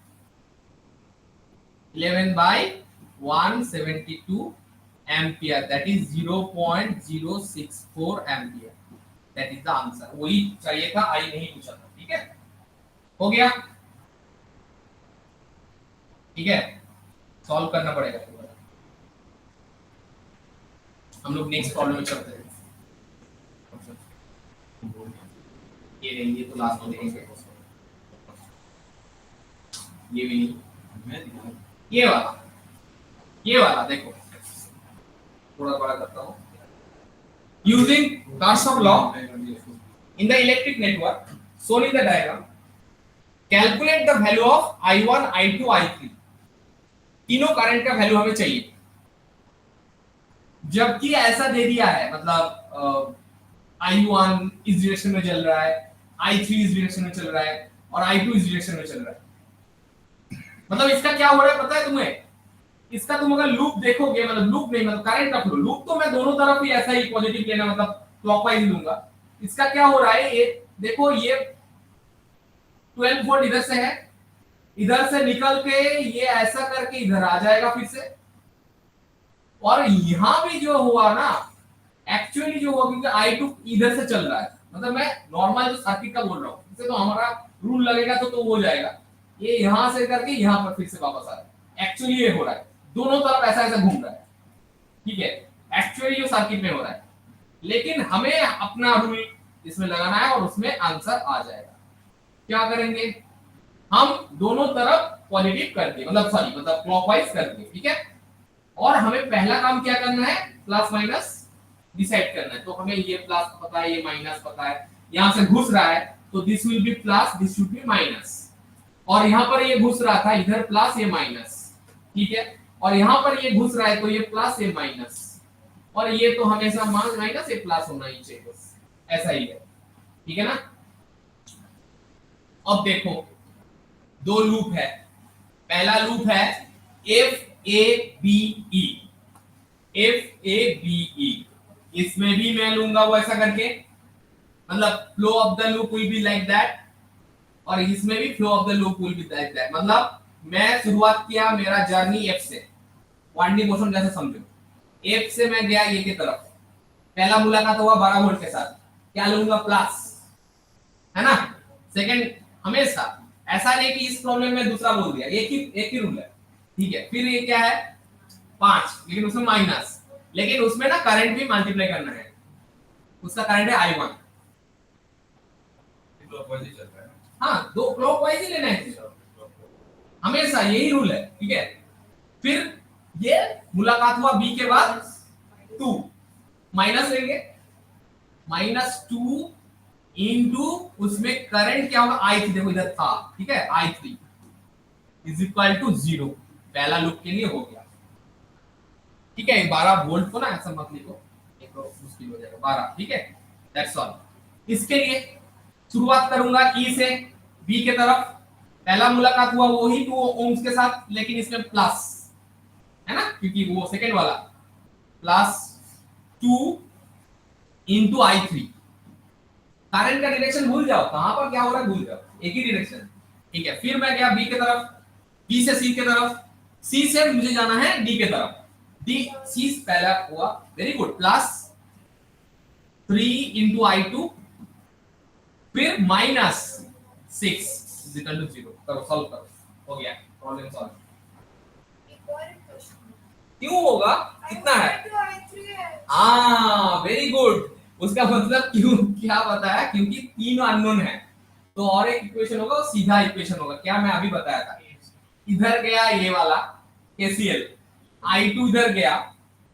11/172 ampere, that is 0.064 ampere, that is the answer। वही चाहिए था, आई नहीं पूछा था। ठीक है, हो गया। ठीक है, सॉल्व करना पड़ेगा पूरा। हम लोग नेक्स्ट प्रॉब्लम में चलते हैं। ये नहीं, ये तो लास्ट में देखेंगे। ये भी नहीं, ये वाला देखो, थोड़ा बड़ा करता हूँ। Using Kirchhoff law in the electric network shown in the diagram, calculate the value of I1, I2, I3। तीनों करंट का वैल्यू हमें चाहिए, जबकि ऐसा दे दिया है, मतलब I1 इस डायरेक्शन में चल रहा है, I3 इस डायरेक्शन में चल रहा है और I2 इस डायरेक्शन में चल रहा है। मतलब इसका क्या हो रहा है पता है तुम्हें? इसका तुम अगर लूप देखोगे, मतलब लूप नहीं, मतलब करंट का फ्लो, लूप तो मैं दोनों तरफ ही ऐसा ही पॉजिटिव लेना, मतलब क्लॉकवाइज लूंगा। इसका क्या हो रहा है, ये देखो, ये 12 वोल्ट इधर से है, इधर से निकल के ये ऐसा करके इधर आ जाएगा फिर से, और यहां भी जो हुआ ना, एक्चुअली जो हुआ, क्योंकि I2 इधर से चल रहा है, मतलब मैं नॉर्मल जो सर्किट का बोल रहा हूं, इससे तो हमारा रूल लगेगा तो वो हो जाएगा। ये यहां से करके यहां पर फिर से वापस आ रहा है। एक्चुअली ये हो रहा है, दोनों तरफ ऐसा ऐसा घूम रहा है। ठीक है, एक्चुअली जो सर्किट में हो रहा है, लेकिन हमें अपना रूल इसमें लगाना है और उसमें आंसर आ जाएगा। क्या करेंगे हम, दोनों तरफ पॉजिटिव करके, मतलब क्लॉकवाइज करके। ठीक है, और हमें पहला काम क्या करना है, प्लस माइनस डिसाइड करना है। तो हमें ये प्लस पता है, ये माइनस पता है, यहां से घुस रहा है तो this will be plus, this should be minus, और यहां पर ये घुस रहा था इधर प्लस, ये माइनस। ठीक है, और यहां पर ये घुस रहा है तो ये प्लस, ये माइनस, और ये तो हमेशा माइनस, ये प्लस होना ही चाहिए, बस ऐसा ही है। ठीक है ना। अब देखो, दो लूप है। पहला लूप है FABE, FABE, इसमें भी मैं लूंगा वो ऐसा करके, मतलब flow of the loop will be like that, और इसमें भी flow of the loop will be like that. मतलब मैं शुरुआत किया मेरा जर्नी F से, वाइंडिंग मोशन जैसे समझो, F से मैं गया ये की तरफ, पहला मुलाकात हुआ 12 वोल्ट के साथ, क्या लूंगा, प्लस, है ना। सेकंड, हमेशा ऐसा नहीं कि इस प्रॉब्लम में दूसरा बोल दिया, एक ही रूल है। ठीक है, फिर ये क्या है 5, लेकिन उसमें माइनस, लेकिन उसमें ना करंट भी मल्टीप्लाई करना है, उसका करंट है I1। क्लॉकवाइज ही चल रहा है। हाँ, दो क्लॉकवाइज ही लेना है हमेशा, यही रूल है। ठीक है, फिर ये मुलाकात हुआ B के बाद 2, माइनस लेंगे, -2 इनटू उसमें करंट क्या होगा, I3, देखो इधर था। ठीक है, I3 इज इक्वल टू 0, पहला लूप के लिए हो गया। ठीक है, 12 वोल्ट को ना ऐसा मत लिखो, एक तो मुश्किल हो जाएगा 12। ठीक है, दैट्स ऑल। इसके लिए शुरुआत करूंगा E से B के तरफ, पहला मुलाकात हुआ वही 2 ओम्स के साथ, लेकिन इसमें प्लस है ना, क्योंकि वो सेकंड वाला +2 इनटू I3। करंट का डायरेक्शन भूल जाओ, कहां पर क्या हो रहा है भूल जाओ, एक ही डायरेक्शन। ठीक है, फिर मैं गया B के तरफ, B से C के तरफ, C से मुझे जाना है D के तरफ, D C पहला हुआ, वेरी गुड, +3 इनटू I2, फिर -6 इज इक्वल टू 0। करो, सॉल्व करो, हो गया प्रॉब्लम सॉल्व। एक और क्वेश्चन, क्यों होगा, कितना है, I3 है। हाँ वेरी गुड, उसका मतलब क्यों क्या बताया, क्योंकि 3 अननोन है, तो और एक इक्वेशन होगा, सीधा इक्वेशन होगा। क्या मैं अभी बताया था, इधर गया ये वाला KCL, I2 इधर गया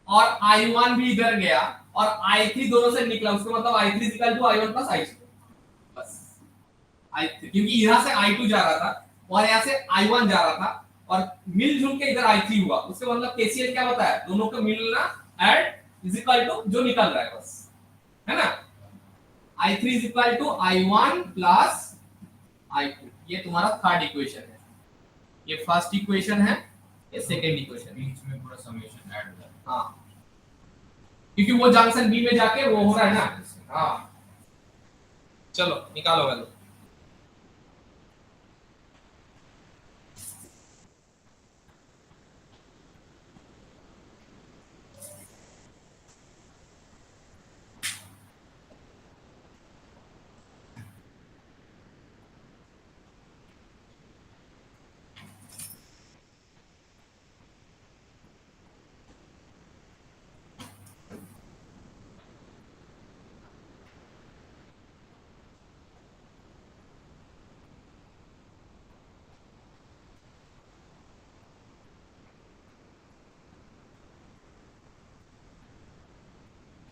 और I1 भी इधर गया और I3 दोनों से निकला, उसका मतलब I3 equal to I1 plus I2, बस I3, क्योंकि यहां से I2 जा रहा था और यहां से I1 जा रहा था और मिलजुल के इधर I3 हुआ, उसका मतलब KCL क्या बताया, दोनों का मिलना ऐड इज इक्वल टू जो निकल रहा है, बस, है ना। I3 is equal to I1 plus I2। ये तुम्हारा थर्ड इक्वेशन है, ये फर्स्ट इक्वेशन है, ये सेकंड इक्वेशन। बीच में पूरा समेशन ऐड हो जाता हाँ, क्योंकि वो जंक्शन बी में जाके वो हो रहा है ना। हाँ, चलो निकालो वैल्यू।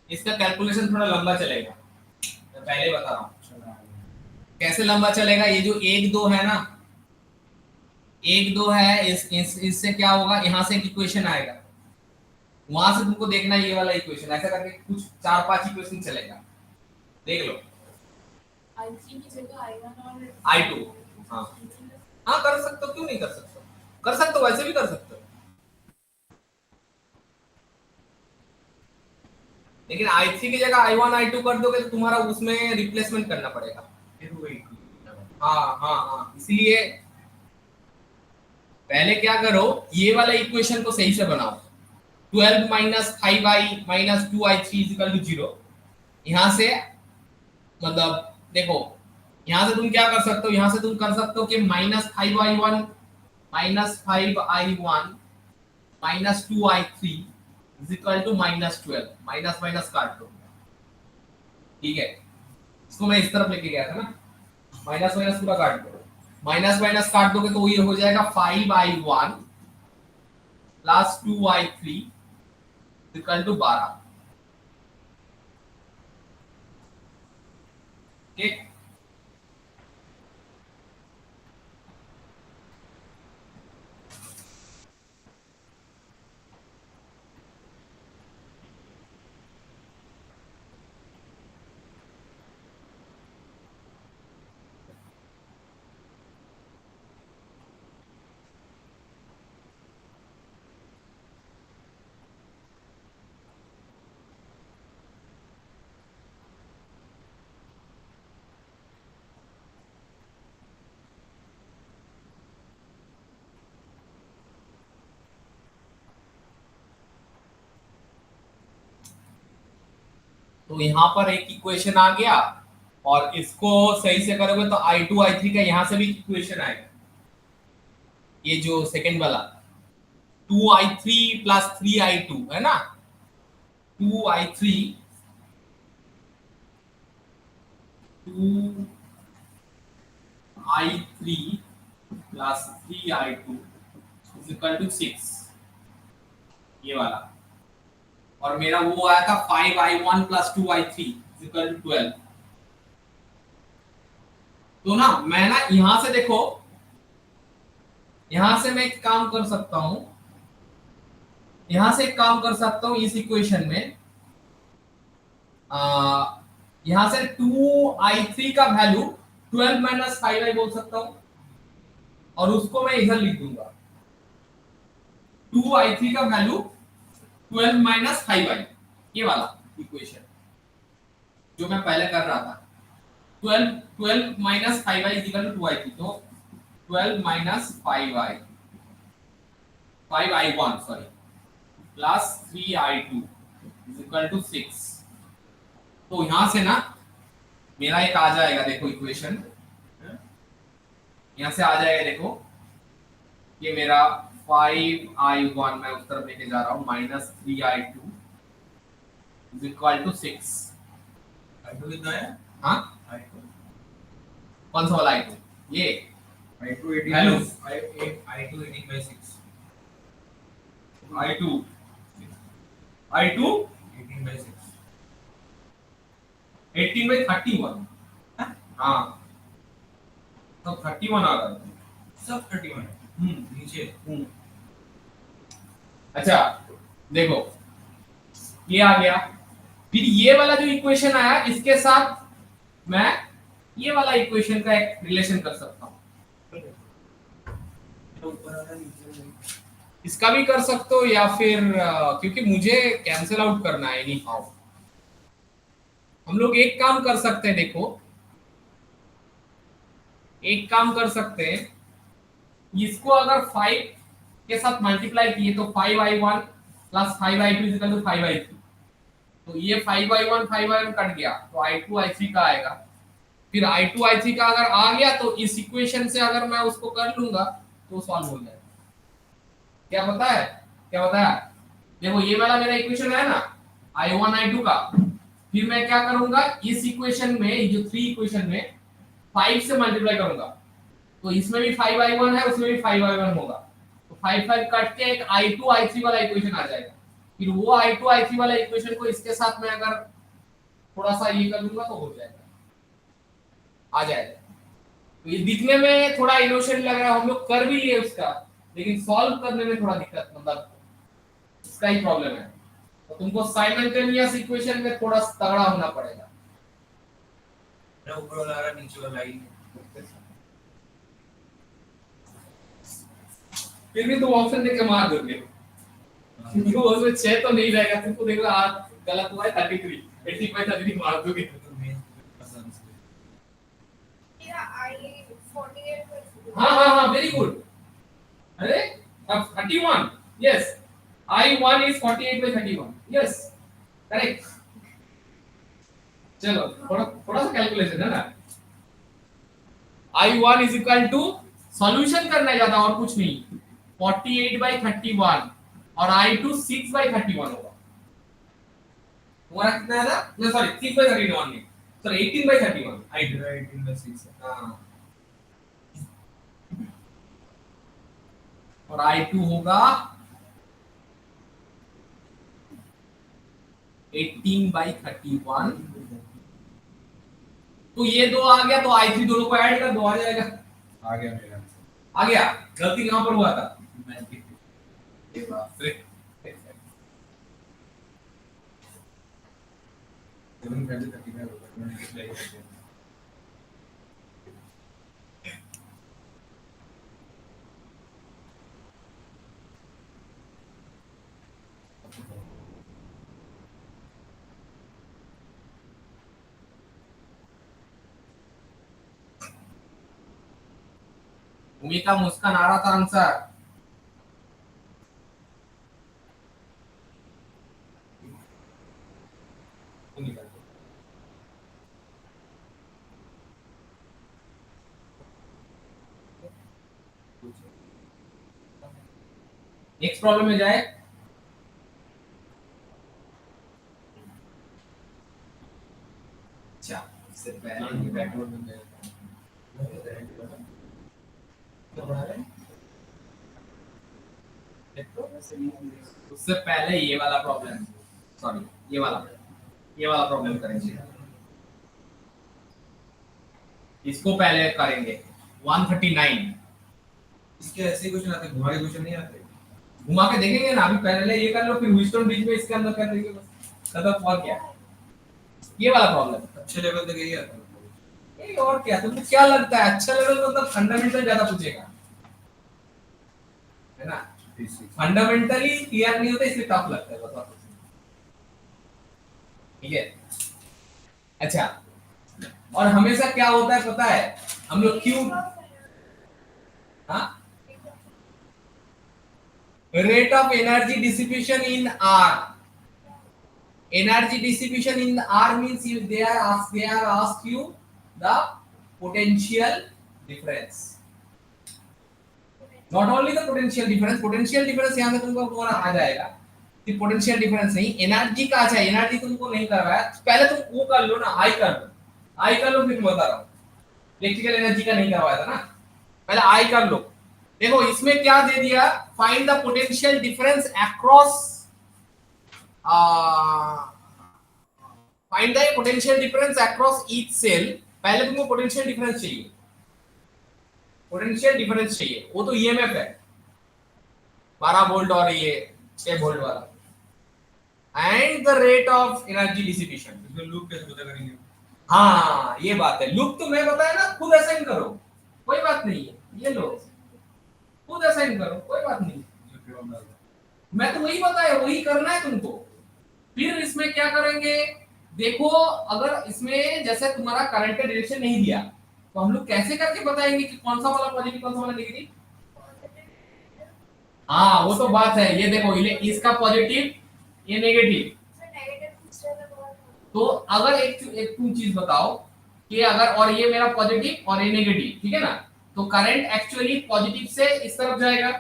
इसका कैलकुलेशन थोड़ा लंबा चलेगा, मैं पहले ही बता रहा हूँ। कैसे लंबा चलेगा? ये जो एक दो है ना, एक दो है, इससे क्या होगा, यहाँ से एक इक्वेशन आएगा, वहां से तुमको देखना है ये वाला इक्वेशन, ऐसा करके कुछ 4-5 इक्वेशन चलेगा, देख लो। I3 की जगह I1 और I2, हाँ हाँ कर सकते हो, क्यों नहीं कर सकते, कर सकते हो, वैसे भी कर सकते हो। लेकिन I3 की जगह I1 I2 कर दोगे तो तुम्हारा उसमें रिप्लेसमेंट करना पड़ेगा। फिर वही हाँ हाँ हाँ, इसलिए पहले क्या करो, ये वाला इक्वेशन को सही से बनाओ। 12 minus 5i minus 2i3 is equal to 0। यहाँ से मतलब देखो, यहाँ से तुम क्या कर सकते हो, यहाँ से तुम कर सकते हो कि minus 5i1 minus 5i1 minus 2i3 is equal to minus 12। Minus minus काट दो, ठीक है। इसको मैं इस तरफ लेके गया था ना, माइनस माइनस पूरा काट दो, माइनस माइनस काट दोगे तो ये हो जाएगा 5i1 plus 2i3 equal to 12। ठीक, तो यहाँ पर एक इक्वेशन आ गया, और इसको सही से करोगे तो I2 I3 का यहाँ से भी इक्वेशन आएगा, ये जो सेकंड वाला 2i3 प्लस 3i2 है ना, 2i3 plus 3i2 is equal to 6, ये वाला। और मेरा वो आया था 5i1 plus 2i3 is equal to 12। तो ना मैं ना यहां से देखो, यहां से मैं एक काम कर सकता हूं, यहां से एक काम कर सकता हूं इस इक्वेशन में, यहां से 2i3 का वैल्यू 12 माइनस 5i बोल सकता हूं, और उसको मैं इधर लिख दूंगा 2i3 का वैल्यू 12 माइनस 5i, ये वाला इक्वेशन जो मैं पहले कर रहा था। 12 minus 5i is equal to 2i3, तो 12 minus 5i1 sorry plus 3i2 is equal to 6। तो यहां से ना मेरा एक आ जाएगा, देखो इक्वेशन यहां से आ जाएगा, देखो ये मेरा 5i1 मैं उस तरफ लेके जा रहा हूं minus 3i2 is equal to 6। I2 कितना है? हाँ, I2 कौन सा वाला I2? ये I2 18 Value. I2 18 by 6 I2 I2 18 by 6 18 by 31। हाँ, तो 31 आ रहा है। सब 31 है नीचे। अच्छा देखो, ये आ गया, फिर ये वाला जो इक्वेशन आया इसके साथ मैं ये वाला इक्वेशन का एक रिलेशन कर सकता हूँ। इसका भी कर सकते हो या फिर क्योंकि मुझे कैंसिल आउट करना है एनी हाउ। हम लोग एक काम कर सकते हैं, देखो एक काम कर सकते हैं, इसको अगर 5 के साथ मल्टीप्लाई किए तो 5i1 plus 5i2 equal to 5i3। तो ये 5i1 5i1 कट गया तो i2 i3 का आएगा। फिर i2 i3 का अगर आ गया तो इस इक्वेशन से अगर मैं उसको कर लूंगा तो सॉल्व हो जाएगा। क्या पता है, क्या बताया? देखो ये वाला मेरा इक्वेशन है ना i1 i2 का। फिर मैं क्या करूंगा, इस इक्वेशन में, ये जो 3 इक्वेशन में 5 से मल्टीप्लाई करूंगा तो इसमें भी 5i1 है, उसमें भी 5i1 होगा। तो 5 5 कट के एक i2 i3 वाला इक्वेशन आ जाएगा। फिर वो i2 i3 वाला इक्वेशन को इसके साथ में अगर थोड़ा सा ये कर दूंगा तो हो जाएगा, आ जाएगा। तो ये दिखने में थोड़ा इनोसेंट लग रहा है, हम लोग कर भी लिए उसका, लेकिन सॉल्व करने में थोड़ा दिक्कत, मतलब इसका ही प्रॉब्लम है। तो तुमको साइमल्टेनियस इक्वेशन में थोड़ा तगड़ा होना पड़ेगा। ऊपर वाला आ रहा, नीचे वाला आई। फिर भी तुम ऑप्शन देके मार दोगे क्योंकि वो उसमें 6 तो नहीं रहेगा। तुमको देख रहा गलत हुआ है 33 85 33 मार दोगे। तो मेन पसंद से मेरा I 48 हाँ वेरी गुड। अरे अब 31, yes I1 is 48 by 31, yes correct. चलो थोड़ा सा कैलकुलेशन है ना। I1 is equal to solution करना है ज्यादा और कुछ नहीं, 48 by 31 और I2 6 by 31 होगा। तुम्हारा कितना है ना, नहीं सॉरी 6 by 31 नहीं, सॉरी 18 by 31 I2 18 by 6 है। हाँ। और I2 होगा 18 by 31। तो ये दो आ गया तो I3 दोनों को ऐड कर दो, आ जाएगा। आ गया मेरा आंसर। आ गया, गलती कहां पर हुआ था? ये बात रे 7 पहले 39 होगा, मैंने डिस्प्ले कर दिया। भूमिका मुस्कान आ रहा था आंसर। नेक्स्ट प्रॉब्लम में जाए। अच्छा इससे पहले ये बैकवर्ड में जाएगा। उससे पहले ये वाला प्रॉब्लम, सॉरी ये वाला प्रॉब्लम करेंगे, इसको पहले करेंगे 139। इसके ऐसे ही क्वेश्चन आते हैं, घुमा के क्वेश्चन नहीं आते। घुमा के देखेंगे ना, अभी पहले ये कर लो फिर विजडम ब्रिज में इसके अंदर कर देंगे बस, खत्म। और क्या ये वाला प्रॉब्लम अच्छे लेवल तक यही आता है। ये, और क्या तुमको क्या लगता है अच्छा लेवल मतलब फंडामेंटल ज्यादा पूछेगा है ना, फंडामेंटली क्लियर नहीं होता इसलिए टफ लगता है बता। ठीक है अच्छा, और हमेशा क्या होता है पता है, हम लोग क्यों rate of energy dissipation in are, energy dissipation in R means if they are asked you the potential difference, not only the potential difference यहाँ पे तुमको बोला आ जाएगा कि potential difference नहीं, एनर्जी का। अच्छा एनर्जी तुमको नहीं कर रहा है, पहले तुम वो कर लो ना, आई कर लो फिर बता रहा हूँ। इलेक्ट्रिकल एनर्जी का नहीं करवाया था ना, पहले आई कर लो। देखो इसमें क्या दे दिया, find the potential difference across, find the potential difference across each cell. पहले तुमको पोटेंशियल डिफरेंस चाहिए, वो तो ईएमएफ है 12 वोल्ट और ये 6 वोल्ट वाला, and the rate of energy dissipation. इसमें लूप कैसे पता करेंगे? हाँ ये बात है, लूप तो मैं बताया ना, खुद असाइन करो, कोई बात नहीं है, ये लो खुद असाइन करो, कोई बात नहीं, मैं तो वही बताया, वही करना है तुमको। फिर इसमें क्या करेंगे, देखो अगर इसमें जैसे तुम्हारा करंट का डायरेक्शन नहीं दिया तो हम लोग कैसे करके बताएंगे कि कौन सा वाला पॉजिटिव कौन सा वाला नेगेटिव। हाँ वो तो बात है, ये देखो इसका पॉजिटिव ये नेगेटिव। तो अगर एक तुम चीज बताओ कि अगर और ये मेरा पॉजिटिव और ये नेगेटिव, ठीक है ना, तो करंट एक्चुअली पॉजिटिव से इस तरफ जाएगा,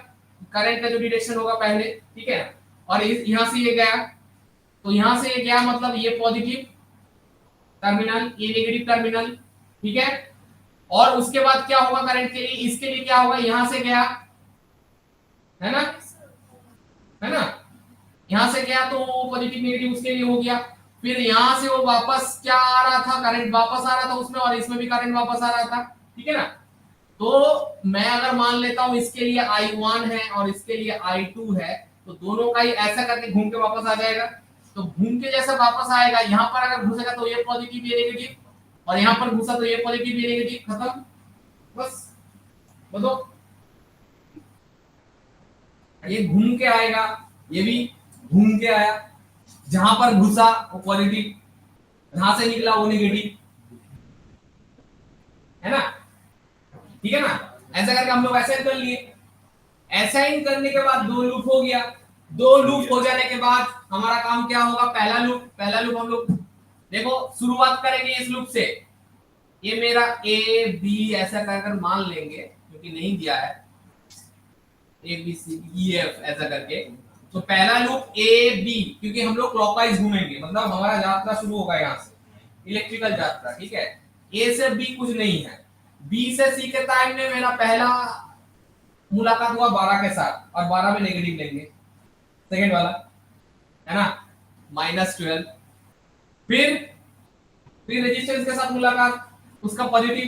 करंट का जो डायरेक्शन होगा पहले, ठीक है, और यहां से ये गया, तो यहां से ये गया मतलब ये पॉजिटिव टर्मिनल, ये नेगेटिव टर्मिनल, ठीक है, और उसके बाद क्या होगा करंट के लिए, इसके लिए क्या होगा, यहां से गया है ना, यहां से गया तो पॉजिटिव नेगेटिव उसके लिए हो गया, फिर यहां से वो वापस क्या आ रहा था, करंट वापस आ रहा था उसमें, और इसमें भी करंट वापस आ रहा था, ठीक है ना। तो मैं अगर मान लेता हूं इसके लिए I1 है और इसके लिए I2 है, तो दोनों का ही ऐसा करके घूम के वापस आ जाएगा, तो घूम के जैसे वापस आएगा, यहां पर अगर घुसेगा तो ये पॉजिटिव ये नेगेटिव, और यहां पर घुसा तो ये पॉजिटिव ये नेगेटिव, खत्म, बस बताओ, ये घूम के आएगा, ये भी घूम के आया, जहां पर घुसा वो पॉजिटिव, जहां से निकला वो नेगेटिव, है ना, ठीक है ना। ऐसा करके हम लोग असाइन कर लिए, असाइन करने के बाद दो लूप हो गया, दो लूप हो जाने के बाद हमारा काम क्या होगा, पहला लूप हम लोग देखो शुरुआत करेंगे इस लूप से, ये मेरा ए बी ऐसा कर मान लेंगे क्योंकि नहीं दिया है A B C E F ऐसा करके, तो पहला लूप ए बी, क्योंकि हम लोग क्लॉकवाइज घूमेंगे, मतलब हमारा यात्रा शुरू होगा यहाँ से इलेक्ट्रिकल यात्रा, ठीक है, ए से बी कुछ नहीं है, बी से सी के टाइम में मेरा पहला मुलाकात हुआ 12 के साथ, और 12 में नेगेटिव लेंगे, सेकंड वाला है ना, -12, फिर रेजिस्टेंस के साथ मुलाकात, उसका पॉजिटिव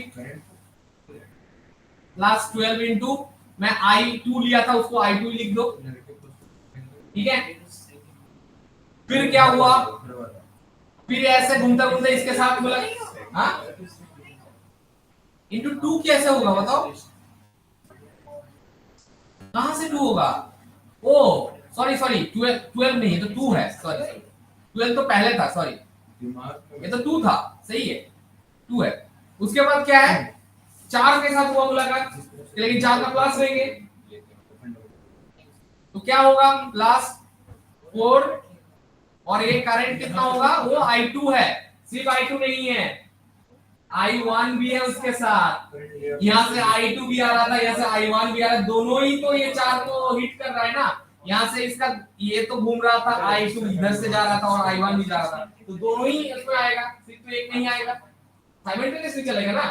लास्ट 12 इनटू मैं I2 लिया था उसको I2 लिख दो, ठीक है, फिर क्या हुआ, फिर ऐसे घूमता घूमता इसके साथ मुलाकात, हाँ इंटू 2 कैसे होगा बताओ, कहां से 2 होगा, ओ सॉरी 12 नहीं है तो 2 है, सॉरी 12 तो पहले था, सॉरी ये तो 2 था, सही है 2 है, उसके बाद क्या है 4 के साथ हुआ मुलाकात, लेकिन 4 का प्लस लेंगे तो क्या होगा +4, और ये करंट कितना होगा, वो I2 है, सिर्फ I2 नहीं है I1 भी है उसके साथ, यहाँ से I2 भी आ रहा था, यहाँ से I1 भी आ रहा है, दोनों ही तो ये 4 को हिट कर रहा है ना, यहाँ से इसका ये तो घूम रहा था, I2 इधर से जा रहा था और I1 भी जा रहा था, तो दोनों ही इसमें आएगा, सिर्फ तो एक नहीं आएगा, साइमल्टेनियसली चलेगा ना,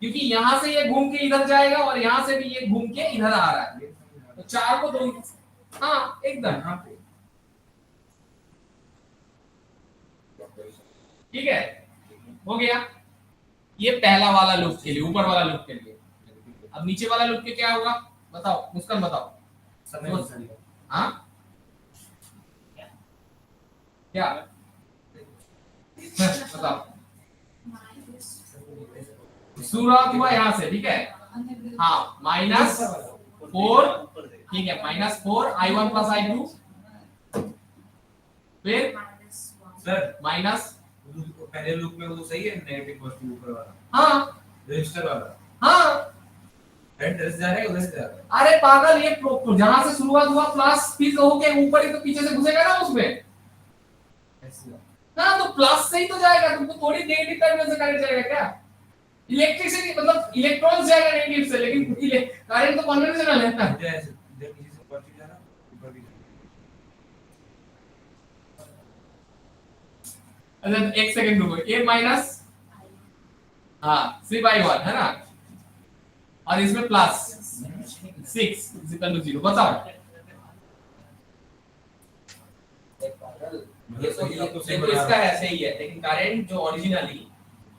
क्योंकि यहाँ से ये घूम के इधर जाएगा और यहाँ से भी ये घूम के इधर आ रहा है, तो 4 को 2, हाँ एकदम ठीक है, हो गया, ये पहला वाला लूप के लिए, ऊपर वाला लूप के लिए। अब नीचे वाला लूप के क्या होगा बताओ, मुस्कान बताओ, हाँ क्या बताओ, शुरुआत हुआ यहाँ से, ठीक है, हाँ -4, ठीक है, -4 I1 + I2, फिर सर माइनस, पहले लूप में वो तो सही है, नेगेटिव पॉजिटिव ऊपर वाला, हाँ रजिस्टर वाला, हाँ करंट इधर से जा रहा है उधर से जा रहा है, अरे पागल, ये जहां से शुरुआत हुआ प्लस, फिर होके ऊपर ही तो पीछे से घुसेगा ना उसमें, ऐसे हाँ तो प्लस से ही तो जाएगा, तुमको थोड़ी नेगेटिव टर्मिनल से करंट जाएगा क्या, इलेक्ट्रिसिटी मतलब इलेक्ट्रॉन जाएगा नेगेटिव से, लेकिन करंट तो कन्वेंशनल है ना, मुझे ऐसे इधर नीचे से पॉजिटिव जा रहा है, ऊपर भी अच्छा एक सेकंड रुको, ये माइनस, हाँ सिर्फ I1 है ना, और इसमें +6 = 0, बताओ, ये तो इसका ऐसे ही है, लेकिन करंट जो ओरिजिनली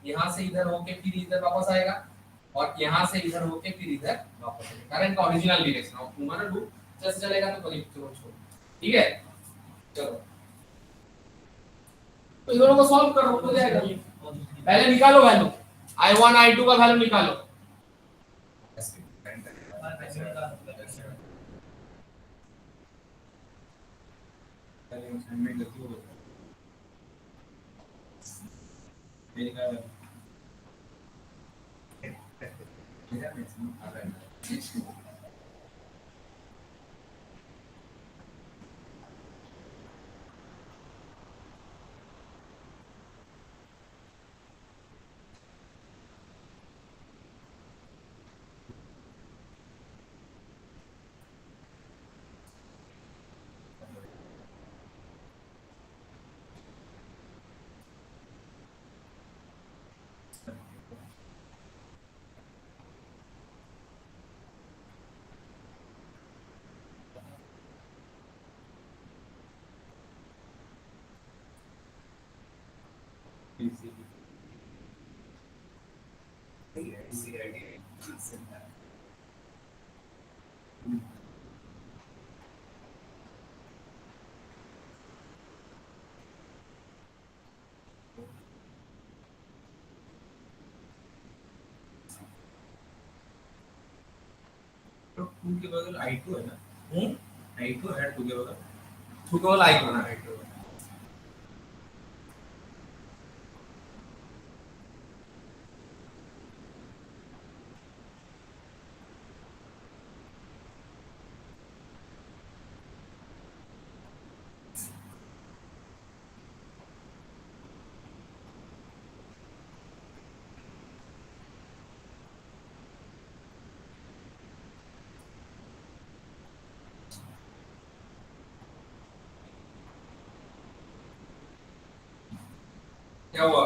यहाँ से इधर होके फिर इधर वापस आएगा, और यहाँ से इधर होके फिर इधर वापस आएगा, करंट का ओरिजिनल डायरेक्शन, और तुम्हारा लूप जैसे चलेगा तो पॉजिटिव छोड़, ठीक है, चलो तो इन दोनों को सॉल्व करो, हो जाएगा। पहले निकालो वैल्यू, I1 I2 का वैल्यू निकालो। तो 2 के बगल I2 है ना? I2 है 2 के बगल। टू केवल I1 है। I2 क्या हुआ?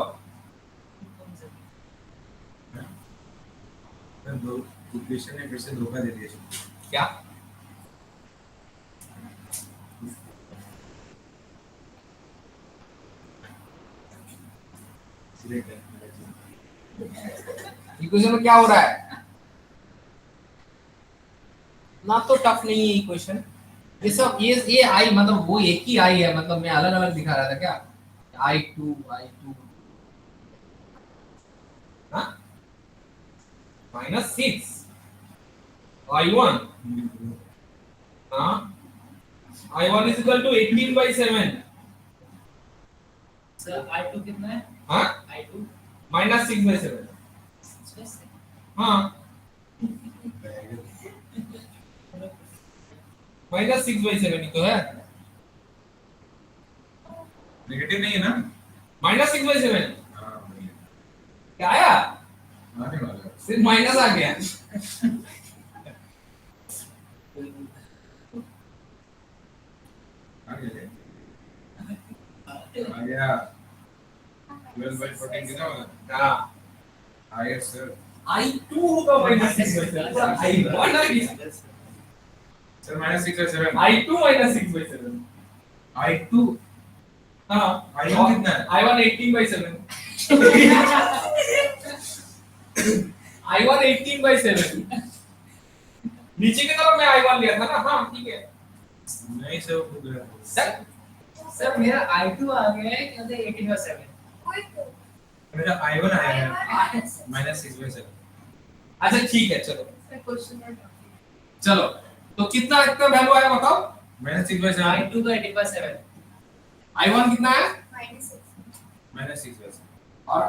दो इक्वेशन ने फिर से धोखा दे दिया। क्या? इक्वेशन में क्या हो रहा है? ना तो टफ नहीं है इक्वेशन, ये सब ये आई मतलब वो एक ही आई है, मतलब मैं अलग अलग दिखा रहा था क्या? I2 हाँ -6 I1 हाँ I1 is equal to 18/7 sir I2 कितना है? हाँ I2 -6/7 हाँ -6/7 ही तो है, नेगेटिव नहीं है ना? -6/7 हाँ वही है। क्या आया? आने वाला है। सिर्फ माइनस आ गया। आ गया। आ गया। 12/14 कितना होगा? हाँ आ गया सर। I2 होगा -6/7 I1 आ गया। सर -6/7 I2 -6/7 I2 हाँ I1 कितना है? I1 18/7 I1 18/7 नीचे की तरफ मैं I1 लिया था ना, हाँ ठीक है नहीं सर वो गया। सर सर मेरा I2 आ गया है क्या? 18/7 कोई तो मेरा I1 आया है I1 -6/7। अच्छा ठीक है चलो क्वेश्चन नंबर चलो तो कितना कितना वैल्यू आया बताओ? -6/7 I2 का 18/7 I1 कितना है -6/7 और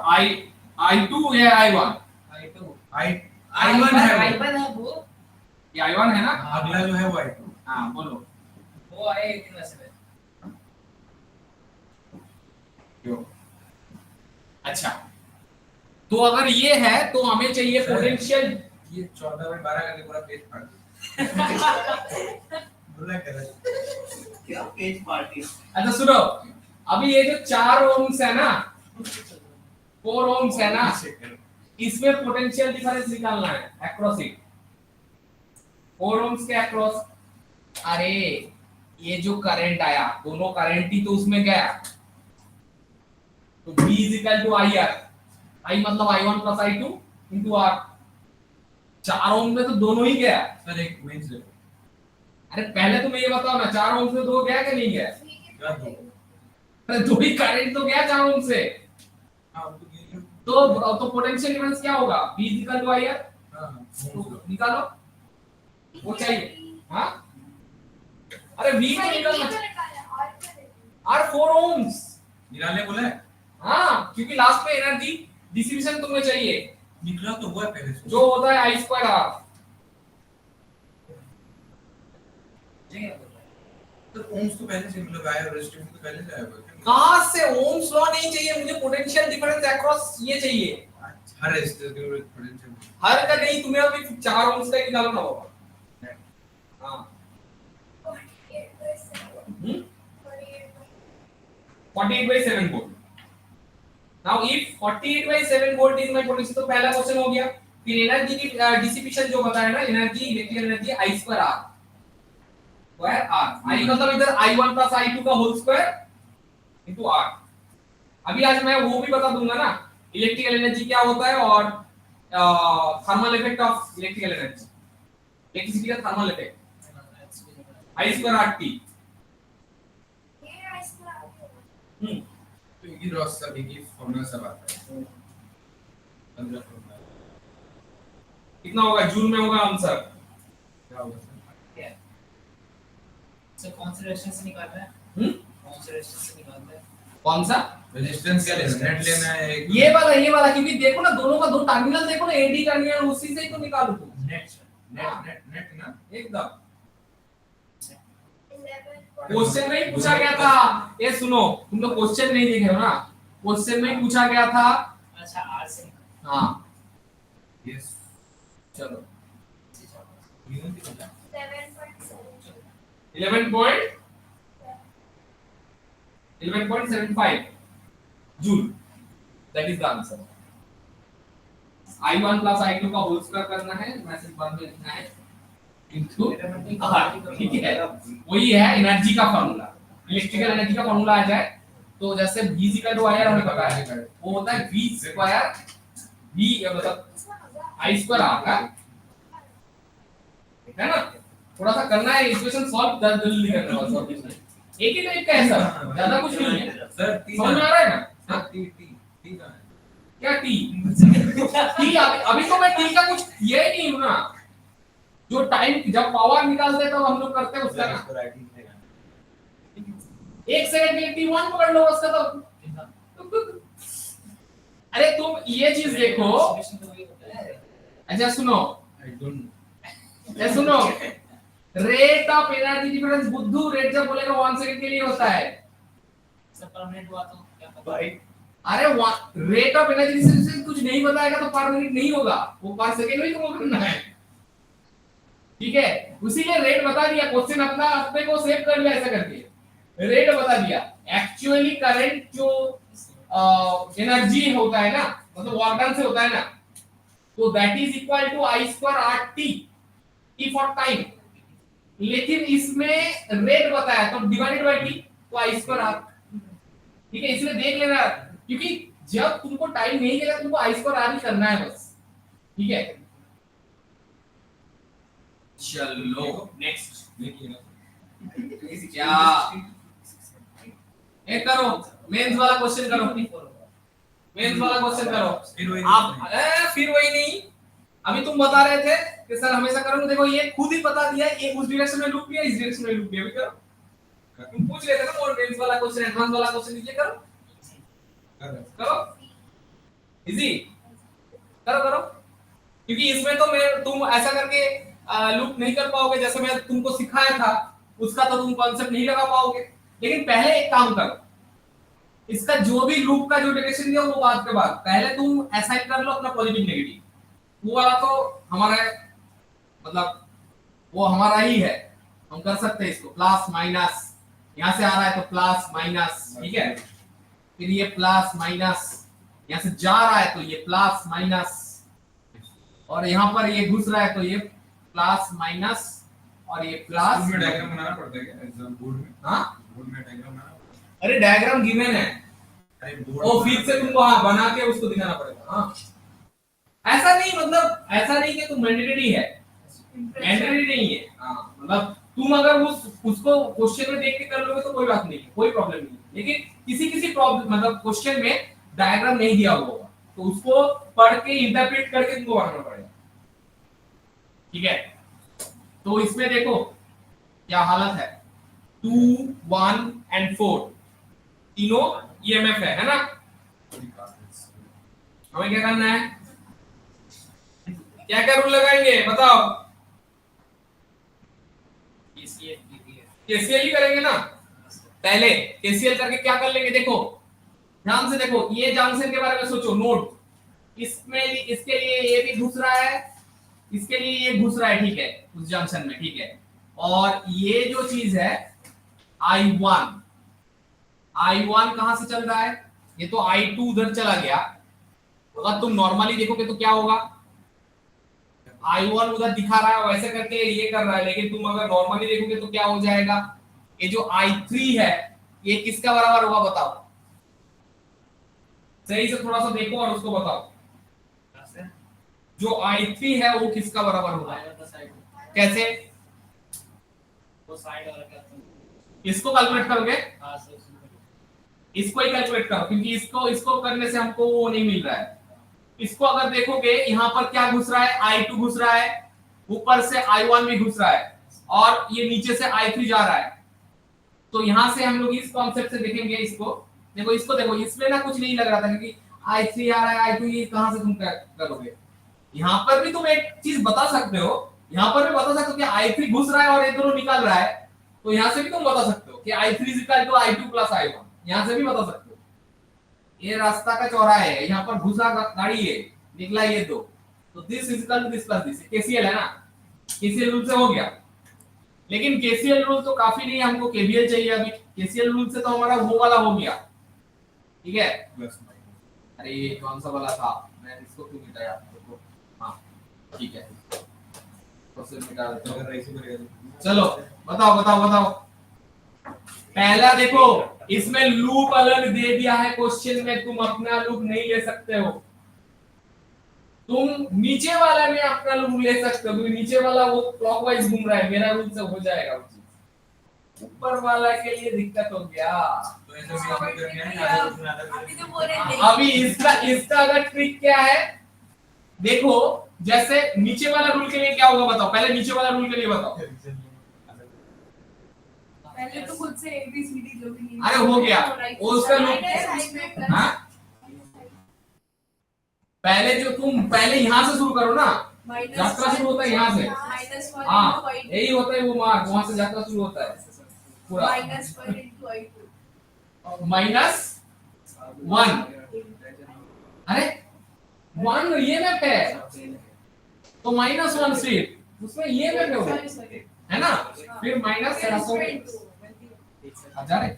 I2 है I1 I2 I1 है वो। I1 है वो, ये I1 है ना? अगला जो है वो I2। हाँ बोलो वो आया 18/7। क्यों? अच्छा तो अगर ये है तो हमें चाहिए सर, पोटेंशियल। ये 14/12 करके पूरा पेज फाड़ बोला कर क्या पेज पार्टी? अच्छा सुनो, अभी ये जो 4 ओम्स है ना, 4 ओम्स है ना, इसमें पोटेंशियल डिफरेंस निकालना है अक्रॉस इट। 4 ओम्स के अक्रॉस, अरे ये जो करंट आया दोनों करंट ही तो उसमें गया, तो V is equal to IR, I मतलब I1 plus I2 into R। 4 ओम में तो दोनों ही गया। सर एक मेंस ले। अरे पहले तुम ये बताओ ना 4 ओम से दो गया कि नहीं गया? क्या दो? अरे दो ही करंट तो गया 4 ओम से। हां तो ये तो पोटेंशियल डिफरेंस क्या होगा, V इक्वल टू IR। हां तो निकालो, वो चाहिए। हाँ अरे V में निकालना, R 4 ohms। निकालने बोला है। हाँ क्योंकि लास्ट में एनर्जी डिस्ट्रीब्यूशन तुम्हें चाहिए, निकला तो हुआ है पहले से। जो होता है I स्क्वायर R। तो ओम्स तो पहले से मतलब आया, रेजिस्टेंस तो पहले से आया हुआ है। कहां से ओम्स लॉ नहीं चाहिए मुझे, पोटेंशियल डिफरेंस अक्रॉस ये चाहिए। हर रेजिस्टेंस के पोटेंशियल हर का नहीं, तुम्हें अभी 4 ओम्स का निकालना होगा। हाँ 48/7 volt. Now if 48/7 volt is my potential, तो पहला क्वेश्चन हो गया। फिर एनर्जी की डिसिपेशन जो बताया ना, energy electrical energy I square R, square R। I मतलब इधर I1 प्लस I2 का होल स्क्वायर इनटू R। अभी आज मैं वो भी बता दूंगा ना इलेक्ट्रिकल एनर्जी क्या होता है, और thermal effect of electrical energy, electricity का thermal effect I square RT। तो ये रॉस सभी की फॉर्मूला सब आता है। 15 फॉर्मूला कितना होगा जूल में होगा आंसर। क्या होगा सर? सर कौन से रेजिस्टेंस से निकालना है? कौन से रेजिस्टेंस से निकालना है? कौन सा रेजिस्टेंस क्या लेना है? नेट लेना है एक। ये वाला क्योंकि देखो ना दोनों का दो टर्मिनल देखो ना, एडी टर्मिनल उसी से ही तो निकालो तुम। नेट ना एकदम क्वेश्चन में ही पूछा गया था। ये सुनो, तुम लोग क्वेश्चन नहीं देखे हो ना, क्वेश्चन में ही पूछा गया था। अच्छा आर से। हाँ यस चलो यूनिट कितना? 11.75 joule, that is the answer. I1 plus I2 का होल स्क्वायर करना है, मैसेज बाद में लिखना है इनटू R, ठीक है। वही है एनर्जी का फार्मूला, इलेक्ट्रिकल एनर्जी का फार्मूला आ जाए तो जैसे V इक्वल टू IR हमें पता है, वो होता है V स्क्वायर V मतलब I स्क्वायर R का, है ना। थोड़ा सा करना है, इक्वेशन सॉल्व जल्दी करना है, सॉल्व करना है। एक ही टाइप का है सर, ज्यादा कुछ नहीं है सर समझ में आ रहा है ना। हां टी का है क्या टी टी अभी तो मैं टी का कुछ किया ही नहीं हूं ना, जो टाइम जब पावर निकालते हैं तब हम लोग करते हैं उसका ना। एक सेकंड के लिए T1 पकड़ लो उसका तो। अरे तुम ये चीज देखो, अच्छा सुनो, आई डोंट ये सुनो, रेट ऑफ एनर्जी डिफरेंस, बुद्धू रेट जब बोलेगा 1 सेकंड के लिए होता है। सर परमानेंट हुआ तो क्या पता? भाई अरे रेट ऑफ एनर्जी डिफरेंस कुछ नहीं बताएगा तो पर मिनट नहीं होगा, वो पर सेकंड में तुमको करना है, ठीक है। उसीलिए रेट बता दिया, क्वेश्चन अपना अपने को सेव कर लिया ऐसा करके, रेट बता दिया। एक्चुअली करंट जो एनर्जी होता है ना, मतलब वर्क डन से होता है ना, तो that is equal to I square RT, T for time. लेकिन इसमें रेट बताया तो डिवाइडेड बाय T, तो I स्क्वायर R, ठीक है। इसलिए देख लेना, क्योंकि जब तुमको टाइम नहीं मिलेगा तुमको I स्क्वायर R ही करना है बस, ठीक है। चलो नेक्स्ट देखिए क्या एक करो, मेंस वाला क्वेश्चन करो, मेंस वाला क्वेश्चन करो। फिर वही आप फिर वही नहीं, अभी तुम बता रहे थे कि सर हमेशा करूंगा, देखो ये खुद ही बता दिया, ये उस डायरेक्शन में लूप किया, इस डायरेक्शन में लूप किया। अभी करो, तुम पूछ रहे थे ना, और मेंस वाला क्वेश्चन, एडवांस वाला क्वेश्चन लीजिए, करो करो, इजी करो करो, क्योंकि इसमें तो मैं तुम ऐसा करके लूप नहीं कर पाओगे, जैसे मैं तुमको सिखाया था उसका तो तुम कॉन्सेप्ट नहीं लगा पाओगे। लेकिन पहले एक काम करो, इसका जो भी लूप का जो डायरेक्शन दिया वो बात के बाद पहले तुम असाइन कर लो अपना पॉजिटिव नेगेटिव, वो वाला तो हमारा मतलब वो हमारा ही है, हम कर सकते हैं इसको प्लस माइनस, यहां से आ रहा है तो प्लस माइनस, ठीक है। फिर ये प्लस माइनस, यहां से जा रहा है तो ये प्लस माइनस, और यहां पर ये घुस रहा है तो ये प्लस माइनस, और ये प्लस में डायग्राम बनाना पड़ता है क्या एग्जाम बोर्ड में? हाँ बोर्ड में डायग्राम बनाना पड़ता है? अरे डायग्राम गिवन है, अरे बोर्ड वो फिर से तुमको हाँ बना के उसको दिखाना पड़ेगा। हाँ ऐसा नहीं, मतलब ऐसा नहीं कि तुम मैंडेटरी है, मैंडेटरी नहीं है। हाँ मतलब तुम अगर उसको क्वेश्चन में देख के कर लोगे तो कोई बात नहीं है, कोई प्रॉब्लम नहीं है। लेकिन किसी किसी प्रॉब्लम मतलब क्वेश्चन में डायग्राम नहीं दिया हुआ होगा, तो उसको पढ़ के इंटरप्रेट करके तुमको बनाना पड़ेगा। ठीक है, तो इसमें देखो क्या हालत है, 2 1 एंड 4 तीनों ईएमएफ है ना। हमें क्या करना है, क्या क्या रूल लगाएंगे बताओ। केसीएल ही करेंगे ना। पहले केसीएल करके क्या कर लेंगे, देखो ध्यान से देखो, ये जंक्शन के बारे में सोचो, नोट इसमें इसके लिए ये भी घुस रहा है, इसके लिए ये घुस रहा है, ठीक है, उस जंक्शन में, ठीक है। और ये जो चीज है I1 कहां से चल रहा है, ये तो I2 उधर चला गया। अगर तुम नॉर्मली देखोगे तो क्या होगा, I1 उधर दिखा रहा है वैसे करके ये कर रहा है, लेकिन तुम अगर नॉर्मली देखोगे तो क्या हो जाएगा, ये जो I3 है ये किसका बराबर होगा बताओ, सही से थोड़ा सा देखो और उसको बताओ, जो I3 है वो किसका बराबर होगा, कैसे, वो साइड वाला क्या इसको कैलकुलेट करोगे, इसको ही कैलकुलेट करो, क्योंकि इसको करने से हमको वो नहीं मिल रहा है। इसको अगर देखोगे यहाँ पर क्या घुस रहा है, I2 घुस रहा है, ऊपर से I1 भी घुस रहा है, और ये नीचे से I3 जा रहा है। तो यहाँ से हम लोग इस कॉन्सेप्ट से देखेंगे इसको, देखो इसको देखो, इसमें ना कुछ नहीं लग रहा था, क्योंकि I3 आ रहा है, I2 ये कहां से तुम करोगे। यहाँ पर भी तुम एक चीज बता सकते हो, यहाँ पर भी बता सकते हो कि I3 घुस रहा है और ये दोनों निकल रहा है, तो यहाँ से भी तुम बता सकते हो कि I3 I2 प्लस I1, यहाँ से भी बता सकते हो। ये रास्ता का चौराहा है, यहाँ पर घुसा गाड़ी है, निकला ये दो, तो this is equal to this plus this, KCL है ना, केसीएल रूल से हो गया। लेकिन केसीएल रूल तो काफी नहीं, हमको केवीएल चाहिए अभी। केसीएल रूल से तो हमारा वो वाला हो गया, ठीक है। अरे ये कौन सा वाला था, मैं इसको क्यों मिटाया, तो हाँ ठीक है, तो फिर मिटा देता हूं। चलो बताओ बताओ बताओ, पहला देखो इसमें लूप अलग दे दिया है क्वेश्चन में, तुम अपना लूप नहीं ले सकते हो, तुम नीचे वाला में अपना लूप ले सकते हो, क्योंकि नीचे वाला वो क्लॉकवाइज घूम रहा है, मेरा रूल से हो जाएगा वो चीज। ऊपर वाला के लिए दिक्कत हो गया, तो ऐसे भी हम करके हैं, अभी तो बोल रहे नहीं। अभी इसका अगर ट्रिक क्या है, देखो जैसे नीचे वाला रूल के लिए क्या होगा बताओ, पहले नीचे वाला रूल के लिए बताओ। पहले तो खुद से ABCD जो भी नहीं, अरे हो गया, वो उसका लूप, हाँ पहले जो तुम पहले यहाँ से शुरू करो ना, यात्रा शुरू होता है यहाँ से, हाँ यही होता है वो मार्क, वहां से यात्रा शुरू होता है पूरा, -1, अरे 1 ये मैप है, तो -1 सिर्फ उसमें ये मैप है ना, फिर माइनस हजार है,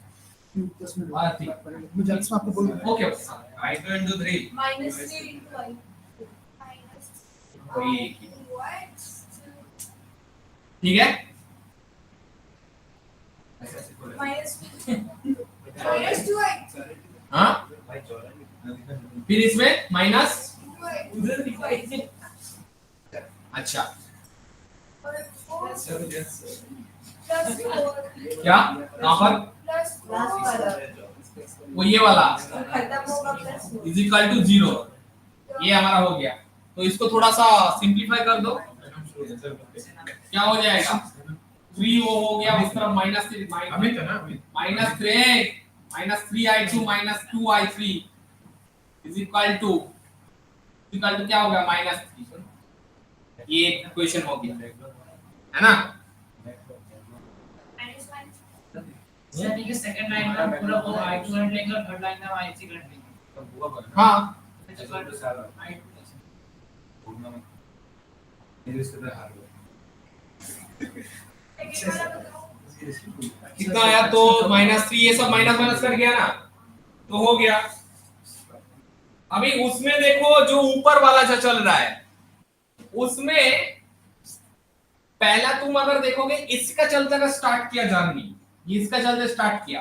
मुझे आपको बोलूं okay I2 into 3 -3 into I. ठीक है। -2I. हाँ फिर इसमें माइनस, अच्छा क्या कहाँ पर, वो ये वाला इज इक्वल टू 0, ये हमारा हो गया। तो इसको थोड़ा सा सिंपलीफाई कर दो, क्या हो जाएगा, 3 वो हो गया, इस तरफ -3 अमित है ना, -3I2 -2I3 is equal to क्या हो गया, -3, ये इक्वेशन हो गया है ना। सर ठीक है, सेकंड लाइन में पूरा वो I2 करंट लेंगे और थर्ड लाइन में I3 करंट लेंगे। हाँ कितना आया, तो -3, ये सब माइनस माइनस कर गया ना, तो हो गया। अभी उसमें देखो जो ऊपर वाला जो चल रहा है, उसमें पहला तुम अगर देखोगे इसका चलते का स्टार्ट किया जानवी, इसका चलते स्टार्ट किया,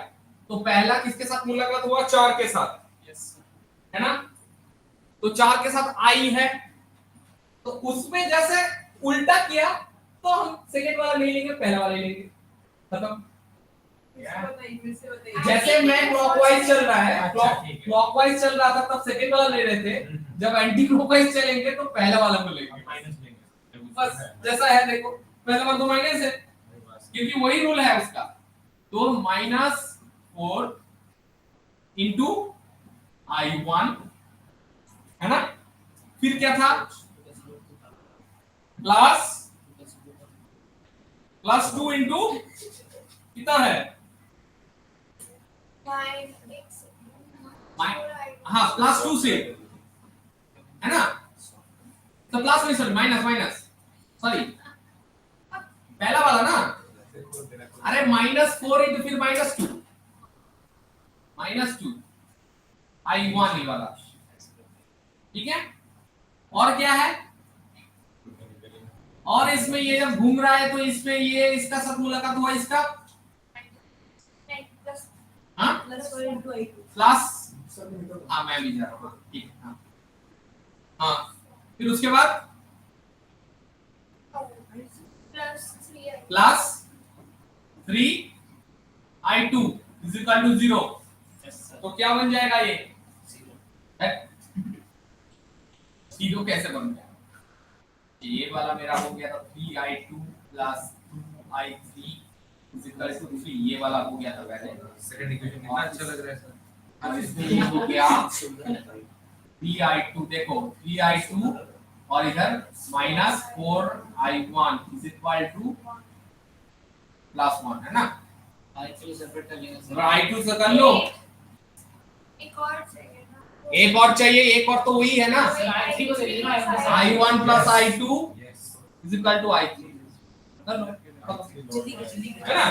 तो पहला किसके साथ मुलाकात हुआ, 4 के साथ, है ना, तो 4 के साथ आई है, तो उसमें जैसे उल्टा किया तो हम सेकंड वाला नहीं लेंगे, पहला वाला लेंगे, खत्म। जैसे मैं क्लॉकवाइज चल रहा है, क्लॉकवाइज चल रहा था तब सेकंड वाला ले रहे थे, जब एंटी क्लॉकवाइज चलेंगे तो पहले वाला को लेंगे, माइनस लेंगे बस जैसा है। देखो पहले वाला तो माइनस है क्योंकि वही रूल है उसका। तो -4 इंटू I1 है ना, फिर क्या था प्लस 2 इंटू कितना है, हाँ +2 से है ना, तो प्लस नहीं सॉरी माइनस सॉरी पहला वाला ना, अरे -4 इंटू फिर -2 I1 ये वाला, ठीक है। और क्या है, और इसमें ये जब घूम रहा है तो इसमें ये इसका साथ मुलाकात हुआ, इसका हाँ प्लस, हाँ मैं भी जा रहा हूँ, ठीक है हाँ हाँ, फिर उसके बाद plus 3I2 is equal to 0। तो क्या बन जाएगा ये, जीरो कैसे बन गया, ये वाला मेरा हो गया था 3I2 plus 2I3 is equal to 3, ये वाला हो गया था पहले, सेकंड इक्वेशन कितना अच्छा लग रहा है सर। अब इसमें ये हो गया 3I2, देखो 3I2 और इधर -4I1 इज इक्वल टू +1 है ना, I3 सेपरेट कर लेंगे और I2 से कर लो, एक और चाहिए ना, एक और चाहिए, एक और तो वही है ना, I3 को ले लेना I1 plus I2 yes is equal to I3 कर लो, जल्दी है ना,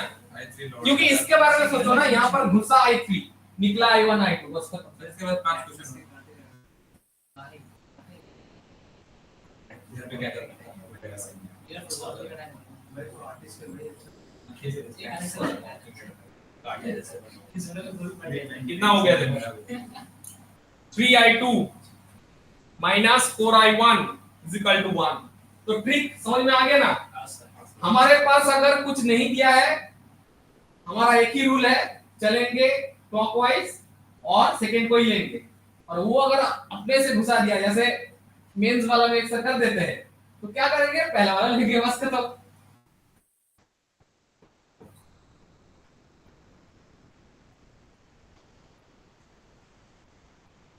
क्योंकि इसके बारे में सोचो ना, यहाँ पर घुसा I3 निकला I1 I2 बस खत्म। इसके बाद 5 क्वेश्चन इधर पे क्या करना है, कितना हो गया देखो 3I2 -4I1 is equal to 1। तो ट्रिक समझ में आ गया ना, हमारे पास अगर कुछ नहीं दिया है, हमारा एक ही रूल है, चलेंगे क्लॉकवाइज और सेकंड को ही लेंगे, और वो अगर अपने से घुसा दिया, जैसे मेंस वाला में अक्सर कर देते हैं, तो क्या करेंगे, पहला वाला लेंगे बस खत्म।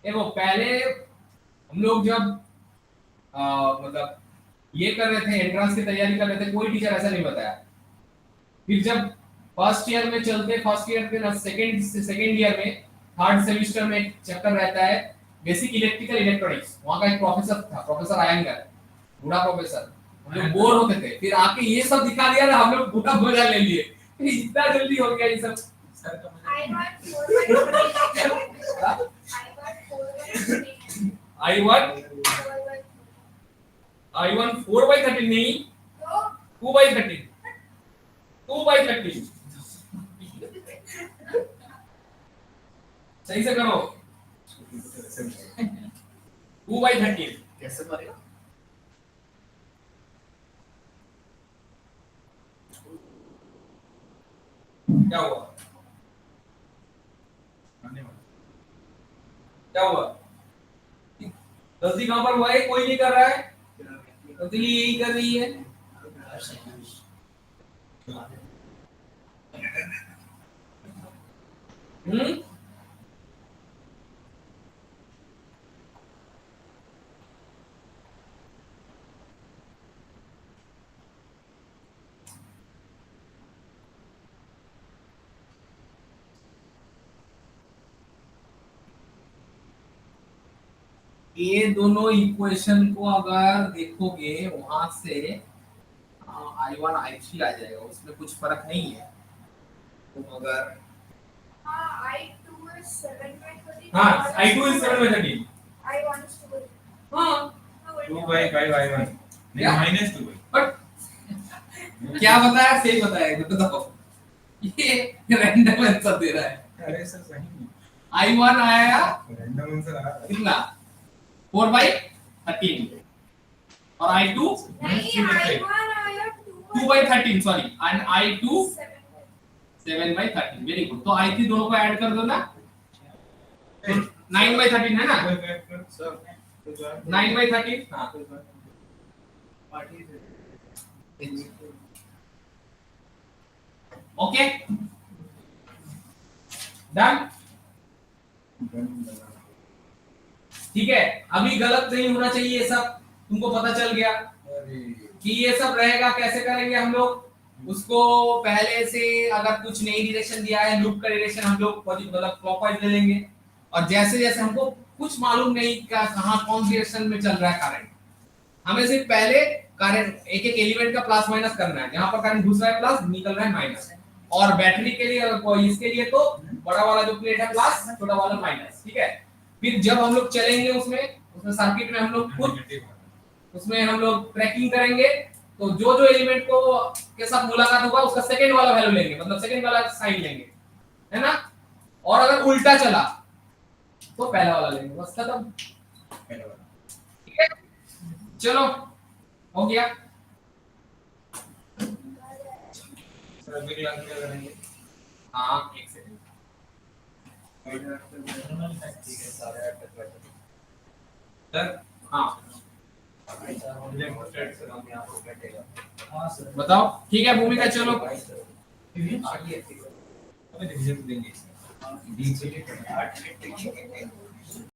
देखो पहले हम लोग जब मतलब ये कर रहे थे, एंट्रेंस की तैयारी कर रहे थे, कोई टीचर ऐसा नहीं बताया। फिर जब फर्स्ट ईयर में चलते, फर्स्ट ईयर के सेकंड ईयर में, थर्ड सेमेस्टर में एक चैप्टर रहता है बेसिक इलेक्ट्रिकल इलेक्ट्रॉनिक्स, वहां का एक प्रोफेसर था, प्रोफेसर आयंगर, बूढ़ा प्रोफेसर, हम लोग बोर होते थे, फिर आके ये सब दिखा दिया ना, हम लोग पूरा मजा ले लिए, इतना जल्दी हो गया ये सब। सर का I1 4/13 नहीं, 2/13 सही से करो, 2/13 कैसे मारेगा क्या हुआ, क्या हुआ, गलती कहां पर हुआ है, कोई नहीं कर रहा है, गलती यही कर रही है। ये दोनों इक्वेशन को अगर देखोगे वहां से I1 I3 आ जाएगा, उसमें कुछ फर्क नहीं है। तो अगर I2 is 7/13. हाँ I2 is 7/13, I1 is 2. हाँ 2/5 I1 नहीं क्या? -2 बट क्या बताया, सही बताया, बताओ, ये रैंडम आंसर दे रहा है। अरे सर सही नहीं, I1 आया रैंडम आंसर आ रहा है। कितना, 4/13, और I2 नहीं, I1 आया 2/13 sorry, and I2 7. 7/13, very good. तो I3 दोनों को ऐड कर दो ना, तो 9/13 है ना, सर 9/13 हाँ ओके डन। ठीक है, अभी गलत नहीं होना चाहिए ये सब, तुमको पता चल गया कि ये सब रहेगा। कैसे करेंगे हम लोग उसको, पहले से अगर कुछ नई डायरेक्शन दिया है, लूप का डायरेक्शन हम लोग मतलब क्लॉकवाइज ले लेंगे, और जैसे जैसे हमको कुछ मालूम नहीं क्या कहां कौन सी डायरेक्शन में चल रहा है करंट, हमें सिर्फ पहले करंट एक एक एलिमेंट का प्लस माइनस करना है। जहां पर करंट घुस रहा है प्लस, निकल रहा है माइनस। और बैटरी के लिए इसके लिए तो बड़ा वाला जो प्लेट है प्लस, छोटा वाला माइनस। ठीक है, फिर जब हम लोग चलेंगे उसमें सर्किट में हम लोग खुद उसमें हम लोग ट्रैकिंग करेंगे, तो जो जो एलिमेंट को के साथ मुलाकात होगा उसका सेकंड वाला वैल्यू लेंगे, मतलब सेकंड वाला साइन लेंगे, है ना। और अगर उल्टा चला तो पहला वाला लेंगे, बस खत्म। ठीक है, चलो हो गया। सर अगली क्लास में क्या करेंगे? हाँ एक सेकंड, ठीक है, 8:30 तक बैठो सर। हाँ डेमोस्ट्रेट सर हम यहाँ पर बैठेगा। हाँ सर। बताओ। ठीक है भूमिका, चलो हमें डिवीजन देंगे इसमें। 20 से 8